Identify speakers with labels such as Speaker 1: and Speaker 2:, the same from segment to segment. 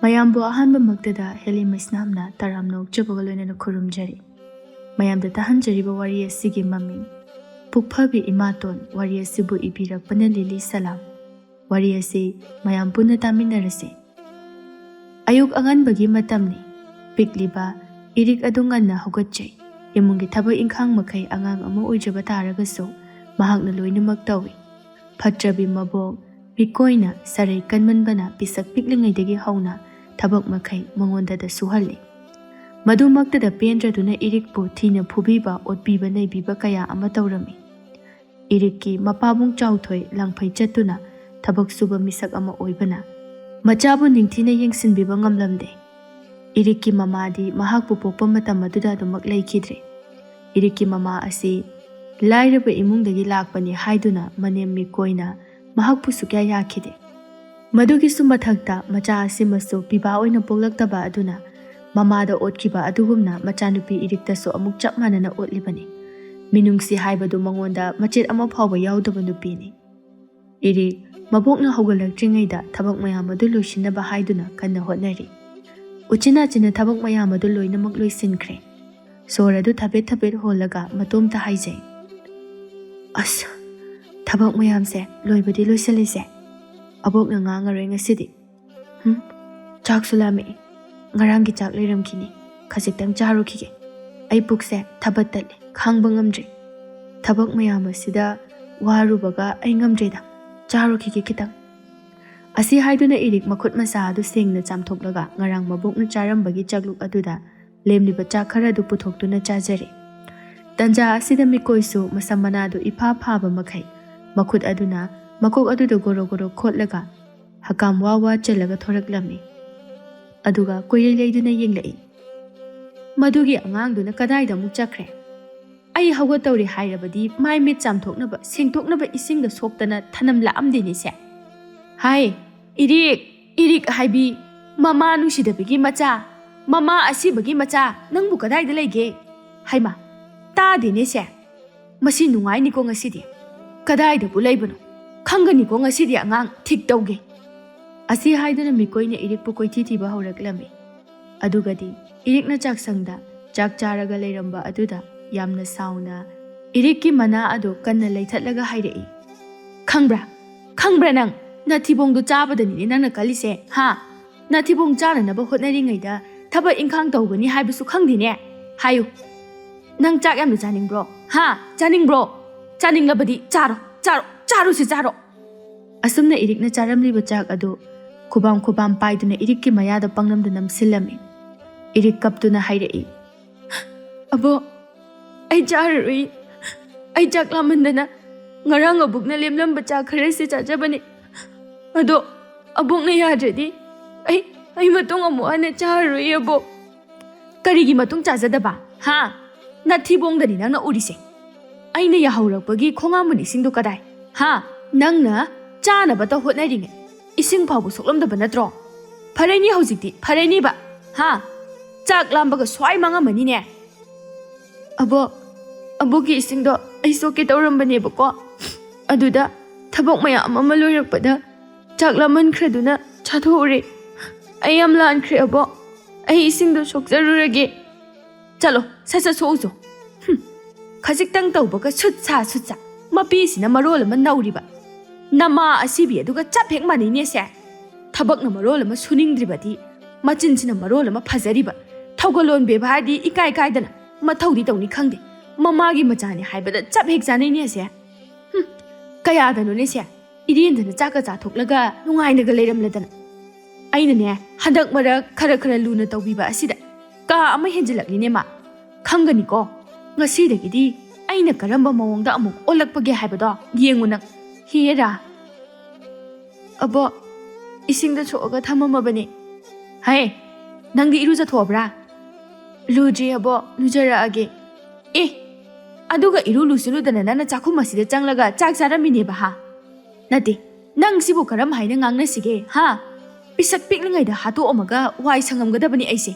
Speaker 1: ꯃꯌꯥꯝꯕꯨ ꯑꯍꯥꯟꯕꯃꯛꯇꯗ ꯍꯦꯂꯤꯃꯁꯅꯥꯝꯅ ꯇꯔꯥꯝꯅ ꯑꯣꯛꯆꯕꯒ ꯂꯣꯏꯅꯅ ꯈꯨꯔꯨꯝꯖꯔꯤ꯫ ꯃꯌꯥꯝꯗ ꯇꯥꯍꯟꯖꯔꯤꯕ ꯋꯥꯔꯤ ꯑꯁꯤꯒꯤ ꯃꯃꯤꯡ ꯄꯨꯛꯐꯕꯤ ꯏꯃꯥꯇꯣꯟ, ꯋꯥꯔꯤ ꯑꯁꯤꯕꯨ ꯏꯕꯤꯔꯛꯄꯅ ꯂꯤꯂꯤ ꯁꯂꯥꯝ꯫ ꯋꯥꯔꯤ ꯑꯁꯤ ꯃꯌꯥꯝ ꯄꯨꯟꯅ ꯇꯥꯃꯤꯟꯅꯔꯁꯤ꯫ ꯑꯌꯨꯛ ꯑꯉꯟꯕꯒꯤ ꯃꯇꯝꯅꯤ꯫ ꯄꯤꯛꯂꯤꯕ ꯏꯔꯤꯛ ꯑꯗꯨ ꯉꯟꯅ ꯍꯧꯒꯠꯆꯩ꯫ ꯏꯃꯨꯡꯒꯤ ꯊꯕꯛ ꯏꯪꯈꯥꯡ ꯃꯈꯩ ꯑꯉꯥꯡ ꯑꯃ ꯑꯣꯏꯖꯕ ꯇꯥꯔꯒꯁꯨ ꯃꯍꯥꯛꯅ ꯂꯣꯏꯅꯃꯛ ꯇꯧꯏ꯫ ꯐꯠꯇ꯭ꯔꯕꯤ ꯃꯕꯣꯛ ꯄꯤꯀꯣꯏꯅ ꯁꯔꯩ ꯀꯟꯃꯟꯕꯅ ꯄꯤꯁꯛ ꯄꯤꯛꯂꯤꯉꯩꯗꯒꯤ ꯍꯧꯅ ꯊꯕꯛ ꯃꯈꯩ ꯃꯉꯣꯟꯗꯗ ꯁꯨꯍꯜꯂꯤ꯫ ꯃꯗꯨꯃꯛꯇꯗ ꯄꯦꯟꯗ꯭ꯔꯗꯨꯅ ꯏꯔꯤꯛꯄꯨ ꯊꯤꯅ ꯐꯨꯕꯤꯕ ꯑꯣꯠꯄꯤꯕ ꯅꯩꯕꯤꯕ ꯀꯌꯥ ꯑꯃ ꯇꯧꯔꯝꯃꯤ꯫ ꯏꯔꯤꯛꯀꯤ ꯃꯄꯥꯕꯨꯡ ꯆꯥꯎꯊꯣꯏ ꯂꯥꯡꯐꯩ ꯆꯠꯇꯨꯅ ꯊꯕꯛ ꯁꯨꯕ ꯃꯤꯁꯛ ꯑꯃ ꯑꯣꯏꯕꯅ ꯃꯆꯥꯕꯨ ꯅꯤꯡꯊꯤꯅ ꯌꯦꯡꯁꯤꯟꯕꯤꯕ ꯉꯝꯂꯝꯗꯦ꯫ ꯏꯔꯤꯛꯀꯤ ꯃꯃꯥꯗꯤ ꯃꯍꯥꯛꯄꯨ ꯄꯣꯛꯄ ꯃꯇꯝ ꯑꯗꯨꯗ ꯑꯗꯨꯃꯛ ꯂꯩꯈꯤꯗ꯭ꯔꯦ꯫ ꯏꯔꯤꯛꯀꯤ ꯃꯃꯥ ꯑꯁꯤ ꯂꯥꯏꯔꯕ ꯏꯃꯨꯡꯗꯒꯤ ꯂꯥꯛꯄꯅꯤ ꯍꯥꯏꯗꯨꯅ ꯃꯅꯦꯝ ꯃꯤꯀꯣꯏꯅ ꯃꯍꯥꯛꯄꯨ ꯁꯨꯛꯌꯥ ꯌꯥꯈꯤꯗꯦ꯫ ꯃꯗꯨꯒꯤꯁꯨ ꯃꯊꯛꯇ ꯃꯆꯥ ꯑꯁꯤꯃꯁꯨ ꯄꯤꯕꯥ ꯑꯣꯏꯅ ꯄꯣꯛꯂꯛꯇꯕ ꯑꯗꯨꯅ ꯃꯃꯥꯗ ꯑꯣꯠꯈꯤꯕ ꯑꯗꯨꯒꯨꯝꯅ ꯃꯆꯥꯅꯨꯄꯤ ꯏꯔꯤꯛꯇꯁꯨ ꯑꯃꯨꯛ ꯆꯞ ꯃꯥꯟꯅꯅ ꯑꯣꯠꯂꯤꯕꯅꯤ꯫ ꯃꯤꯅꯨꯡꯁꯤ ꯍꯥꯏꯕꯗꯨ ꯃꯉꯣꯟꯗ ꯃꯆꯦꯠ ꯑꯃ ꯐꯥꯎꯕ ꯌꯥꯎꯗꯕ ꯅꯨꯄꯤꯅꯤ꯫ ꯏꯔꯤꯛ ꯃꯕꯣꯛꯅ ꯍꯧꯒꯠꯂꯛꯇ꯭ꯔꯤꯉꯩꯗ ꯊꯕꯛ ꯃꯌꯥꯝ ꯑꯗꯨ ꯂꯣꯏꯁꯤꯟꯅꯕ ꯍꯥꯏꯗꯨꯅ ꯀꯟꯅ ꯍꯣꯠꯅꯔꯤ꯫ ꯎꯆꯤꯟꯅꯥꯆꯤꯟꯅ ꯊꯕꯛ ꯃꯌꯥꯝ ꯑꯗꯨ ꯂꯣꯏꯅꯃꯛ ꯂꯣꯏꯁꯤꯟꯈ꯭ꯔꯦ꯫ ꯁꯣꯔ ꯑꯗꯨ ꯊꯕꯦꯠ ꯊꯕꯦꯠ ꯍꯣꯜꯂꯒ ꯃꯇꯣꯝꯇ ꯍꯥꯏꯖꯩ, "ꯑꯁ, ꯊꯕꯛ ꯃꯌꯥꯝꯁꯦ ꯂꯣꯏꯕꯗꯤ ꯂꯣꯏꯁꯤꯜꯂꯤꯁꯦ꯫ ꯑꯕꯣꯛꯅ ꯉꯥꯡꯉꯔꯣꯏ ꯉꯁꯤꯗꯤ꯫ ꯆꯥꯛꯁꯨ ꯂꯥꯝꯃꯛꯏ꯫ ꯉꯔꯥꯡꯒꯤ ꯆꯥꯛ ꯂꯩꯔꯝꯈꯤꯅꯤ, ꯈꯖꯤꯛꯇꯪ ꯆꯥꯔꯨꯈꯤꯒꯦ꯫ ꯑꯩ ꯄꯨꯛꯁꯦ ꯊꯕꯠ ꯇꯠꯂꯦ, ꯈꯥꯡꯕ ꯉꯝꯗ꯭ꯔꯦ꯫ ꯊꯕꯛ ꯃꯌꯥꯝ ꯑꯁꯤꯗ ꯋꯥꯔꯨꯕꯒ ꯑꯩ ꯉꯝꯗ꯭ꯔꯦꯗ, ꯆꯥꯔꯨꯈꯤꯒꯦ ꯈꯤꯇꯪ." ꯑꯁꯤ ꯍꯥꯏꯗꯨꯅ ꯏꯔꯤꯛ ꯃꯈꯨꯠ ꯃꯁꯥ ꯑꯗꯨ ꯁꯦꯡꯅ ꯆꯥꯝꯊꯣꯛꯂꯒ ꯉꯔꯥꯡ ꯃꯕꯣꯛꯅ ꯆꯥꯔꯝꯕꯒꯤ ꯆꯥꯛꯂꯨꯛ ꯑꯗꯨꯗ ꯂꯦꯝꯂꯤꯕ ꯆꯥꯛ ꯈꯔ ꯑꯗꯨ ꯄꯨꯊꯣꯛꯇꯨꯅ ꯆꯥꯖꯔꯦ꯫ ꯇꯟꯖꯥ ꯑꯁꯤꯗ ꯃꯤꯀꯣꯏꯁꯨ ꯃꯁꯝ ꯃꯅꯥꯗꯨ ꯏꯐꯥ ꯐꯥꯕ ꯃꯈꯩ ꯃꯈꯨꯠ ꯑꯗꯨꯅ ꯃꯀꯣꯛ ꯑꯗꯨꯗ ꯒꯣꯔꯣ ꯒꯣꯔꯣ ꯈꯣꯠꯂꯒ ꯍꯀꯥꯝ ꯋꯥ ꯋꯥ ꯆꯜꯂꯒ ꯊꯣꯔꯛꯂꯝꯃꯤ꯫ ꯑꯗꯨꯒ ꯀꯣꯏꯂꯩ ꯂꯩꯗꯨꯅ ꯌꯦꯡꯂꯛꯏ꯫ "ꯃꯗꯨꯒꯤ ꯑꯉꯥꯡꯗꯨꯅ ꯀꯗꯥꯏꯗ ꯑꯃꯨꯛ ꯆꯠꯈ꯭ꯔꯦ? ꯑꯩ ꯍꯧꯒꯠꯇꯧꯔꯦ ꯍꯥꯏꯔꯕꯗꯤ ꯃꯥꯏ ꯃꯤꯠ ꯆꯥꯝꯊꯣꯛꯅꯕ ꯁꯦꯡꯊꯣꯛꯅꯕ ꯏꯁꯤꯡꯗ ꯁꯣꯛꯇꯅ ꯊꯅꯝ ꯂꯥꯛꯑꯝꯗꯦꯅꯦꯁꯦ꯫ ꯍꯥꯏ ꯏꯔꯤꯛ, ꯏꯔꯤꯛ ꯍꯥꯏꯕꯤ, ꯃꯃꯥ ꯅꯨꯡꯁꯤꯗꯕꯤꯒꯤ ꯃꯆꯥ, ꯃꯃꯥ ꯑꯁꯤꯕꯒꯤ ꯃꯆꯥ, ꯅꯪꯕꯨ ꯀꯗꯥꯏꯗ ꯂꯩꯒꯦ? ꯍꯩꯃꯥ, ꯇꯥꯗꯦꯅꯦꯁꯦ꯫ ꯃꯁꯤ ꯅꯨꯡꯉꯥꯏꯅꯤꯀꯣ ꯉꯁꯤꯗꯤ꯫ ꯀꯗꯥꯏꯗꯕꯨ ꯂꯩꯕꯅꯣ? ꯈꯪꯒꯅꯤꯀꯣ ꯉꯁꯤꯗꯤ ꯑꯉꯥꯡ ꯊꯤꯛ ꯇꯧꯒꯦ." ꯑꯁꯤ ꯍꯥꯏꯗꯨꯅ ꯃꯤꯀꯣꯏꯅ ꯏꯔꯤꯛꯄꯨ ꯀꯣꯏꯊꯤ ꯊꯤꯕ ꯍꯧꯔꯛꯂꯝꯃꯤ꯫ ꯑꯗꯨꯒꯗꯤ ꯏꯔꯤꯛꯅ ꯆꯥꯛꯁꯪꯗ ꯆꯥꯛ ꯆꯥꯔꯒ ꯂꯩꯔꯝꯕ ꯑꯗꯨꯗ ꯌꯥꯝꯅ ꯁꯥꯎꯅ ꯏꯔꯤꯛꯀꯤ ꯃꯅꯥ ꯑꯗꯨ ꯀꯟꯅ ꯂꯩꯊꯠꯂꯒ ꯍꯥꯏꯔꯛꯏ, "ꯈꯪꯕ꯭ꯔꯥ? ꯈꯪꯕ꯭ꯔꯥ ꯅꯪ? ꯅꯊꯤꯕꯣꯡꯗꯣ ꯆꯥꯕꯗꯅꯤꯅꯦ ꯅꯪꯅ ꯀꯜꯂꯤꯁꯦ, ꯍꯥ? ꯅꯊꯤꯕꯣꯡ ꯆꯥꯅꯅꯕ ꯍꯣꯠꯅꯔꯤꯉꯩꯗ ꯊꯕꯛ ꯏꯪꯈꯥꯡ ꯇꯧꯒꯅꯤ ꯍꯥꯏꯕꯁꯨ ꯈꯪꯗꯦꯅꯦ? ꯍꯥꯏꯌꯨ, ꯅꯪ ꯆꯥꯛ ꯌꯥꯝꯅ ꯆꯥꯅꯤꯡꯕ꯭ꯔꯣ? ꯍꯥ? ꯆꯥꯅꯤꯡꯕ꯭ꯔꯣ? ꯆꯥꯅꯤꯡꯂꯕꯗꯤ ꯆꯥꯔꯣ, ꯆꯥꯔꯣ, ꯆꯥꯔꯣꯁꯤ ꯆꯥꯔꯣ." ꯑꯁꯨꯝꯅ ꯏꯔꯤꯛꯅ ꯆꯥꯔꯝꯂꯤꯕ ꯆꯥꯛ ꯑꯗꯨ ꯈꯨꯕꯥꯝ ꯈꯨꯕꯥꯝ ꯄꯥꯏꯗꯨꯅ ꯏꯔꯤꯛꯀꯤ ꯃꯌꯥꯗ ꯄꯪꯅꯝꯗ ꯅꯝꯁꯤꯜꯂꯝꯃꯤ꯫ ꯏꯔꯤꯛ ꯀꯞꯇꯨꯅ ꯍꯥꯏꯔꯛꯏ, "ꯑꯕꯣꯛ, ꯑꯩ ꯆꯥꯔꯔꯣꯏ꯫ ꯑꯩ ꯆꯥꯛ ꯂꯥꯝꯃꯟꯗꯅ ꯉꯔꯥꯡ ꯑꯕꯣꯛꯅ ꯂꯦꯝꯂꯝꯕ ꯆꯥꯛ ꯈꯔꯁꯤ ꯆꯥꯖꯕꯅꯤ꯫ ꯑꯗꯣ ꯑꯕꯣꯛꯅ ꯌꯥꯗ꯭ꯔꯗꯤ ꯑꯩ ꯃꯇꯨꯡ ꯑꯃꯨꯛ ꯍꯟꯅ ꯆꯥꯔꯔꯣꯏ ꯑꯕꯣꯛ." "ꯀꯔꯤꯒꯤ ꯃꯇꯨꯡ ꯆꯥꯖꯗꯕ? ꯍꯥ? ꯅꯊꯤꯕꯣꯡꯗꯅꯤ ꯅꯪꯅ ꯎꯔꯤꯁꯦ꯫ ꯑꯩꯅ ꯌꯥꯍꯧꯔꯛꯄꯒꯤ ꯈꯣꯡꯉꯥꯝꯕ ꯏꯁꯤꯡꯗꯨ ꯀꯗꯥꯏ? ꯍꯥ? ꯅꯪꯅ ꯆꯥꯅꯕꯇ ꯍꯣꯠꯅꯔꯤꯉꯩ ꯏꯁꯤꯡ ꯐꯥꯎꯕ ꯁꯣꯛꯂꯝꯗꯕ ꯅꯠꯇ꯭ꯔꯣ? ꯐꯔꯦꯅꯤ ꯍꯧꯖꯤꯛꯇꯤ, ꯐꯔꯦꯅꯤꯕ, ꯍꯥ? ꯆꯥꯛ ꯂꯥꯝꯕꯒ ꯁ꯭ꯋꯥꯏ ꯃꯥꯡꯉꯝꯃꯅꯤꯅꯦ." "ꯑꯕꯣꯛ, ꯑꯕꯣꯛꯀꯤ ꯏꯁꯤꯡꯗꯣ ꯑꯩ ꯁꯣꯛꯀꯦ ꯇꯧꯔꯝꯕꯅꯦꯕꯀꯣ. ꯑꯗꯨꯗ ꯊꯕꯛ ꯃꯌꯥꯝ ꯑꯃ ꯂꯣꯏꯔꯛꯄꯗ ꯆꯥꯛ ꯂꯥꯝꯃꯟꯈ꯭ꯔꯗꯨꯅ ꯆꯥꯊꯣꯛꯎꯔꯦ. ꯑꯩ ꯌꯥꯝ ꯂꯥꯟꯈ꯭ꯔꯦ ꯑꯕꯣꯛ. ꯑꯩ ꯏꯁꯤꯡꯗꯣ ꯁꯣꯛꯆꯔꯨꯔꯒꯦ." "ꯆꯠꯂꯣ, ꯁꯠ ꯁꯠ ꯁꯣꯛꯎꯆꯣ꯫ ꯈꯖꯤꯛꯇꯪ ꯇꯧꯕꯒ ꯁꯨꯠ ꯁꯥ ꯁꯨꯠ ꯁꯥ, ꯃꯄꯤꯁꯤꯅ ꯃꯔꯣꯜ ꯑꯃ ꯅꯧꯔꯤꯕ. ꯅꯃꯥ ꯑꯁꯤꯕꯤ ꯑꯗꯨꯒ ꯆꯞ ꯍꯦꯛ ꯃꯥꯟꯅꯩꯅꯦꯁꯦ꯫ ꯊꯕꯛꯅ ꯃꯔꯣꯜ ꯑꯃ ꯁꯨꯅꯤꯡꯗ꯭ꯔꯤꯕꯗꯤ, ꯃꯆꯤꯟꯁꯤꯅ ꯃꯔꯣꯜ ꯑꯃ ꯐꯖꯔꯤꯕ. ꯊꯧꯒꯜꯂꯣꯟ ꯕꯦꯕꯥꯔꯗꯤ ꯏꯀꯥꯏ ꯀꯥꯏꯗꯅ ꯃꯊꯧꯗꯤ ꯇꯧꯅꯤ ꯈꯪꯗꯦ. ꯃꯃꯥꯒꯤ ꯃꯆꯥꯅꯤ ꯍꯥꯏꯕꯗ ꯆꯞ ꯍꯦꯛ ꯆꯥꯅꯩꯅꯦꯁꯦ. ꯀꯌꯥꯗꯅꯣꯅꯦꯁꯦ ꯏꯔꯦꯟꯗꯅ ꯆꯥꯛꯀ ꯆꯥꯊꯣꯛꯂꯒ ꯅꯨꯡꯉꯥꯏꯅꯒ ꯂꯩꯔꯝꯂꯗꯅ. ꯑꯩꯅꯅꯦ ꯍꯟꯗꯛ ꯃꯔꯛ ꯈꯔ ꯂꯨꯅ ꯇꯧꯕꯤꯕ ꯑꯁꯤꯗ ꯀꯥ ꯑꯃ ꯍꯦꯟꯖꯤꯜꯂꯛꯂꯤꯅꯦ ꯃꯥ. ꯈꯪꯒꯅꯤꯀꯣ, ꯉꯁꯤꯗꯒꯤꯗꯤ ꯑꯩꯅ ꯀꯔꯝꯕ ꯃꯑꯣꯡꯗ ꯑꯃꯨꯛ ꯑꯣꯜꯂꯛꯄꯒꯦ ꯍꯥꯏꯕꯗꯣ ꯌꯦꯡꯉꯨ ꯅꯪ." "ꯍꯦꯔꯥ, ꯑꯕꯣꯛ, ꯏꯁꯤꯡꯗ ꯁꯣꯛꯑꯒ ꯊꯝꯃꯝꯃꯕꯅꯦ." "ꯍꯩ, ꯅꯪꯗꯤ ꯏꯔꯨꯖꯊꯣꯛꯑꯕ꯭ꯔꯥ?" "ꯂꯨꯗ꯭ꯔꯤ ꯑꯕꯣꯛ, ꯂꯨꯖꯔꯛꯑꯒꯦ." ꯑꯗꯨꯒ ꯏꯔꯨ ꯂꯨꯁꯤꯜꯂꯨꯗꯅ ꯅꯪꯅ ꯆꯥꯛꯈꯨꯝ ꯑꯁꯤꯗ ꯆꯪꯂꯒ ꯆꯥꯛ ꯆꯥꯔꯝꯃꯤꯅꯦꯕ, ꯍꯥ? ꯅꯠꯇꯦ, ꯅꯪ ꯁꯤꯕꯨ ꯀꯔꯝ ꯍꯥꯏꯅ ꯉꯥꯡꯅꯁꯤꯒꯦ, ꯍꯥ? ꯄꯤꯁꯛ ꯄꯤꯛꯂꯤꯉꯩꯗ ꯍꯥꯠꯇꯣꯛꯑꯝꯃꯒ ꯋꯥꯏ ꯁꯪꯉꯝꯒꯗꯕꯅꯤ ꯑꯩꯁꯦ."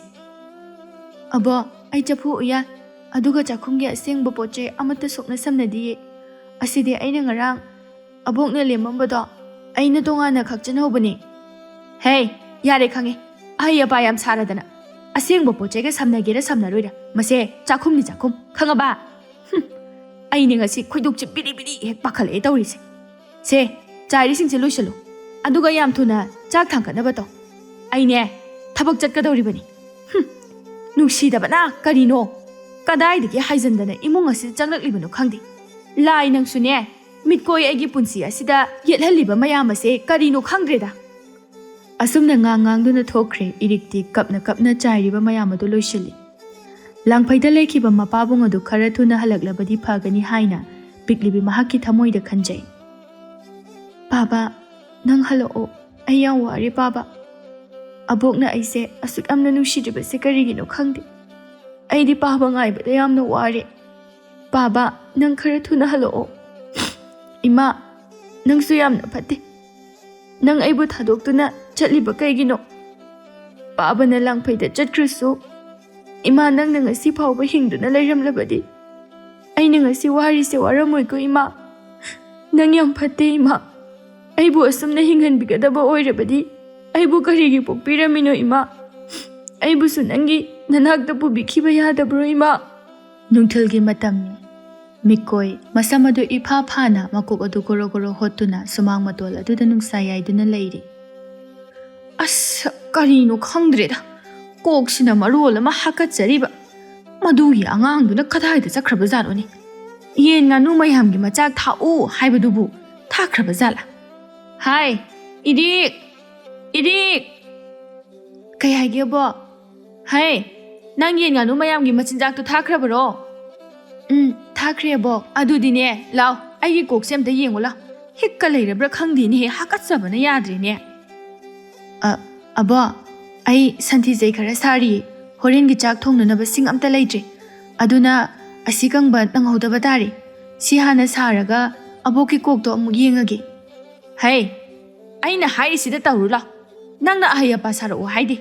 Speaker 1: "ꯑꯕꯣꯛ, ꯑꯩ ꯆꯐꯨ ꯎꯌꯥꯟ ꯑꯗꯨꯒ ꯆꯥꯛꯈꯨꯝꯒꯤ ꯑꯁꯦꯡꯕ ꯄꯣꯠ ꯆꯩ ꯑꯃꯠꯇ ꯁꯣꯛꯅ ꯁꯝꯅꯗꯤꯌꯦ. ꯑꯁꯤꯗꯤ ꯑꯩꯅ ꯉꯔꯥꯡ ꯑꯕꯣꯛꯅ ꯂꯦꯝꯃꯝꯕꯗꯣ ꯑꯩꯅ ꯇꯣꯉꯥꯟꯅ ꯈꯛꯆꯟꯍꯧꯕꯅꯦ." "ꯍꯦ, ꯌꯥꯔꯦ ꯈꯪꯉꯦ. ꯑꯍꯩ ꯑꯄꯥ ꯌꯥꯝ ꯁꯥꯔꯗꯅ ꯑꯁꯦꯡꯕ ꯄꯣꯠ ꯆꯩꯒ ꯁꯝꯅꯒꯦꯔ ꯁꯝꯅꯔꯣꯏꯔ ꯃꯁꯦ ꯆꯥꯛꯈꯨꯝꯅꯤ ꯆꯥꯛꯈꯨꯝ ꯈꯪꯉꯕ ꯑꯩꯅꯦ ꯉꯁꯤ ꯈꯣꯏꯗꯣꯛꯁꯦ ꯕꯤꯔꯤ ꯕꯤꯔꯤ ꯍꯦꯛ ꯄꯥꯈꯠꯂꯛꯑꯦ ꯇꯧꯔꯤꯁꯦ ꯁꯦ ꯆꯥꯏꯔꯤꯁꯤꯡꯁꯦ ꯂꯣꯏꯁꯜꯂꯨ ꯑꯗꯨꯒ ꯌꯥꯝ ꯊꯨꯅ ꯆꯥꯛ ꯊꯥꯡꯒꯠꯅꯕ ꯇꯧ ꯑꯩꯅꯦ ꯊꯕꯛ ꯆꯠꯀꯗꯧꯔꯤꯕꯅꯤ ꯅꯨꯡꯁꯤꯗꯕꯅ ꯀꯔꯤꯅꯣ ꯀꯗꯥꯏꯗꯒꯤ ꯍꯥꯏꯖꯟꯗꯅ ꯏꯃꯨꯡ ꯑꯁꯤꯗ ꯆꯪꯂꯛꯂꯤꯕꯅꯣ ꯈꯪꯗꯦ ꯂꯥꯏ ꯅꯪꯁꯨꯅꯦ ꯃꯤꯠꯀꯣꯏ ꯑꯩꯒꯤ ꯄꯨꯟꯁꯤ ꯑꯁꯤꯗ ꯌꯦꯠꯍꯜꯂꯤꯕ ꯃꯌꯥꯝ ꯑꯁꯦ ꯀꯔꯤꯅꯣ ꯈꯪꯗ꯭ꯔꯦꯗ ꯑꯁꯨꯝꯅ ꯉꯥꯡꯗꯨꯅ ꯊꯣꯛꯈ꯭ꯔꯦ ꯏꯔꯤꯛꯇꯤ ꯀꯞꯅ ꯆꯥꯏꯔꯤꯕ ꯃꯌꯥꯝ ꯑꯗꯨ ꯂꯣꯏꯁꯤꯜꯂꯤ ꯂꯥꯡꯐꯩꯗ ꯂꯩꯈꯤꯕ ꯃꯄꯥꯕꯨꯡ ꯑꯗꯨ ꯈꯔ ꯊꯨꯅ ꯍꯜꯂꯛꯂꯕꯗꯤ ꯐꯒꯅꯤ ꯍꯥꯏꯅ ꯄꯤꯛꯂꯤꯕꯤ ꯃꯍꯥꯛꯀꯤ ꯊꯃꯣꯏꯗ ꯈꯟꯖꯩ ꯄꯥꯕꯥ ꯅꯪ ꯍꯜꯂꯛꯑꯣ ꯑꯩ ꯌꯥꯝ ꯋꯥꯔꯦ ꯄꯥꯕꯥ ꯑꯕꯣꯛꯅ ꯑꯩꯁꯦ ꯑꯁꯨꯛ ꯌꯥꯝꯅ ꯅꯨꯡꯁꯤꯗ꯭ꯔꯤꯕꯁꯦ ꯀꯔꯤꯒꯤꯅꯣ ꯈꯪꯗꯦ ꯑꯩꯗꯤ ꯄꯥꯕ ꯉꯥꯏꯕꯗ ꯌꯥꯝꯅ ꯋꯥꯔꯦ ꯄꯥꯕꯥ ꯅꯪ ꯈꯔ ꯊꯨꯅ ꯍꯜꯂꯛꯑꯣ ꯏꯃꯥ ꯅꯪꯁꯨ ꯌꯥꯝꯅ ꯐꯠꯇꯦ ꯅꯪ ꯑꯩꯕꯨ ꯊꯥꯗꯣꯛꯇꯨꯅ ꯆꯠꯂꯤꯕ ꯀꯩꯒꯤꯅꯣ ꯄꯥꯕꯅ ꯂꯥꯡꯐꯩꯗ ꯆꯠꯈ꯭ꯔꯁꯨ ꯏꯃꯥ ꯅꯪꯅ ꯉꯁꯤ ꯐꯥꯎꯕ ꯍꯤꯡꯗꯨꯅ ꯂꯩꯔꯝꯂꯕꯗꯤ ꯑꯩꯅ ꯉꯁꯤ ꯋꯥꯔꯤꯁꯦ ꯋꯥꯔꯝꯃꯣꯏꯀꯣ ꯏꯃꯥ ꯅꯪ ꯌꯥꯝ ꯐꯠꯇꯦ ꯏꯃꯥ ꯑꯩꯕꯨ ꯑꯁꯨꯝꯅ ꯍꯤꯡꯍꯟꯕꯤꯒꯗꯕ ꯑꯣꯏꯔꯕꯗꯤ ꯑꯩꯕꯨ ꯀꯔꯤꯒꯤ ꯄꯣꯛꯄꯤꯔꯝꯃꯤꯅꯣ ꯏꯃꯥ ꯑꯩꯕꯨꯁꯨ ꯅꯪꯒꯤ ꯅꯅꯥꯛꯇ ꯄꯨꯕꯤꯈꯤꯕ ꯌꯥꯗꯕ꯭ꯔꯣ ꯏꯃꯥ ꯅꯨꯡꯊꯤꯜꯒꯤ ꯃꯇꯝꯅꯤ ꯃꯤꯀꯣꯏ ꯃꯁꯝ ꯑꯗꯨ ꯏꯐꯥ ꯐꯥꯅ ꯃꯀꯣꯛ ꯑꯗꯨ ꯒꯣꯔꯣ ꯒꯣꯔꯣ ꯍꯣꯠꯇꯨꯅ ꯁꯨꯃꯥꯡ ꯃꯇꯣꯜ ꯑꯗꯨꯗ ꯅꯨꯡꯁꯥ ꯌꯥꯏꯗꯨꯅ ꯂꯩꯔꯤ ꯑꯁ ꯀꯔꯤꯅꯣ ꯈꯪꯗ꯭ꯔꯦꯗ ꯀꯣꯛꯁꯤꯅ ꯃꯔꯣꯜ ꯑꯃ ꯍꯥꯀꯠꯆꯔꯤꯕ ꯃꯗꯨꯒꯤ ꯑꯉꯥꯡꯗꯨꯅ ꯀꯗꯥꯏꯗ ꯆꯠꯈ꯭ꯔꯕꯖꯥꯠꯅꯣꯅꯤ ꯌꯦꯟ ꯉꯥꯅꯨ ꯃꯌꯥꯝꯒꯤ ꯃꯆꯥꯛ ꯊꯥꯛꯎ ꯍꯥꯏꯕꯗꯨꯕꯨ ꯊꯥꯈ꯭ꯔꯕꯖꯥꯠꯂꯥ ꯍꯥꯏ ꯏꯔꯤꯛ ꯏꯔꯤꯛ ꯀꯩ ꯍꯥꯏꯒꯦꯕꯣ ꯍꯥꯏ ꯅꯪ ꯌꯦꯟ ꯉꯥꯅꯨ ꯃꯌꯥꯝꯒꯤ ꯃꯆꯤꯟꯖꯥꯛꯇꯣ ꯊꯥꯈ꯭ꯔꯕꯔꯣ ꯊꯥꯈ꯭ꯔꯦꯕꯣ ꯑꯗꯨꯗꯤꯅꯦ ꯂꯥꯎ ꯑꯩꯒꯤ ꯀꯣꯛꯁꯦ ꯑꯝꯇ ꯌꯦꯡꯉꯨ ꯂꯥꯎ ꯍꯤꯛꯀ ꯂꯩꯔꯕ꯭ꯔꯥ ꯈꯪꯗꯦꯅꯦꯍꯦ ꯍꯥꯀꯠꯆꯕꯅ ꯌꯥꯗ꯭ꯔꯦꯅꯦ ꯑꯕꯣ ꯑꯩ ꯁꯟꯊꯤ ꯈꯔ ꯁꯥꯔꯤꯌꯦ ꯍꯣꯔꯦꯟꯒꯤ ꯆꯥꯛ ꯊꯣꯡꯅꯅꯕ ꯁꯤꯡ ꯑꯝꯇ ꯂꯩꯇ꯭ꯔꯦ ꯑꯗꯨꯅ ꯑꯁꯤ ꯀꯪꯕ ꯅꯪꯍꯧꯗꯕ ꯇꯥꯔꯦ ꯁꯤ ꯍꯥꯟꯅ ꯁꯥꯔꯒ ꯑꯕꯣꯛꯀꯤ ꯀꯣꯛꯇꯣ ꯑꯃꯨꯛ ꯌꯦꯡꯉꯒꯦ ꯍꯩ ꯑꯩꯅ ꯍꯥꯏꯔꯤꯁꯤꯗ ꯇꯧꯔꯨ ꯂꯥꯎ ꯅꯪꯅ ꯑꯍꯩ ꯑꯄꯥ ꯁꯥꯔꯛꯑꯣ ꯍꯥꯏꯗꯤ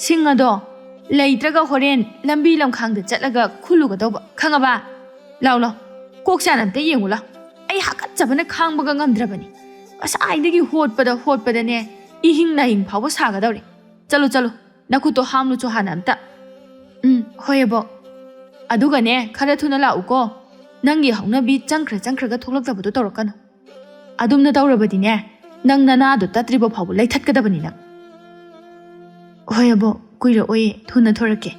Speaker 1: ꯁꯤꯡ ꯑꯗꯣ ꯂꯩꯇ꯭ꯔꯒ ꯍꯣꯔꯦꯟ ꯂꯝꯕꯤ ꯂꯝꯈꯥꯡꯗ ꯆꯠꯂꯒ ꯈꯨꯜꯂꯨꯒꯗꯧꯕ ꯈꯪꯉꯕ ꯂꯥꯎ ꯂꯥꯎ ꯀꯣꯛ ꯆꯥꯅ ꯑꯝꯇ ꯌꯦꯡꯉꯨ ꯂꯥꯎ ꯑꯩ ꯍꯥꯀꯠꯆꯕꯅ ꯈꯥꯡꯕꯒ ꯉꯝꯗ꯭ꯔꯕꯅꯤ ꯉꯁꯥꯏꯗꯒꯤ ꯍꯣꯠꯄꯗꯅꯦ इहिंग नाहिंग फावो सागदौरे चलो चलो नखुतो हामलुचो हाना अम्ता होय बो अदुगने खरा थुना लाउको नंगी हौनबी चंख्रगा थोलक्तबदो तौरकनो अदुमना तौरबदिने नंग ननादो तत्रिबो फावो लैथतकदबनि नंग होय बो कुइरो ओये थुना थोरके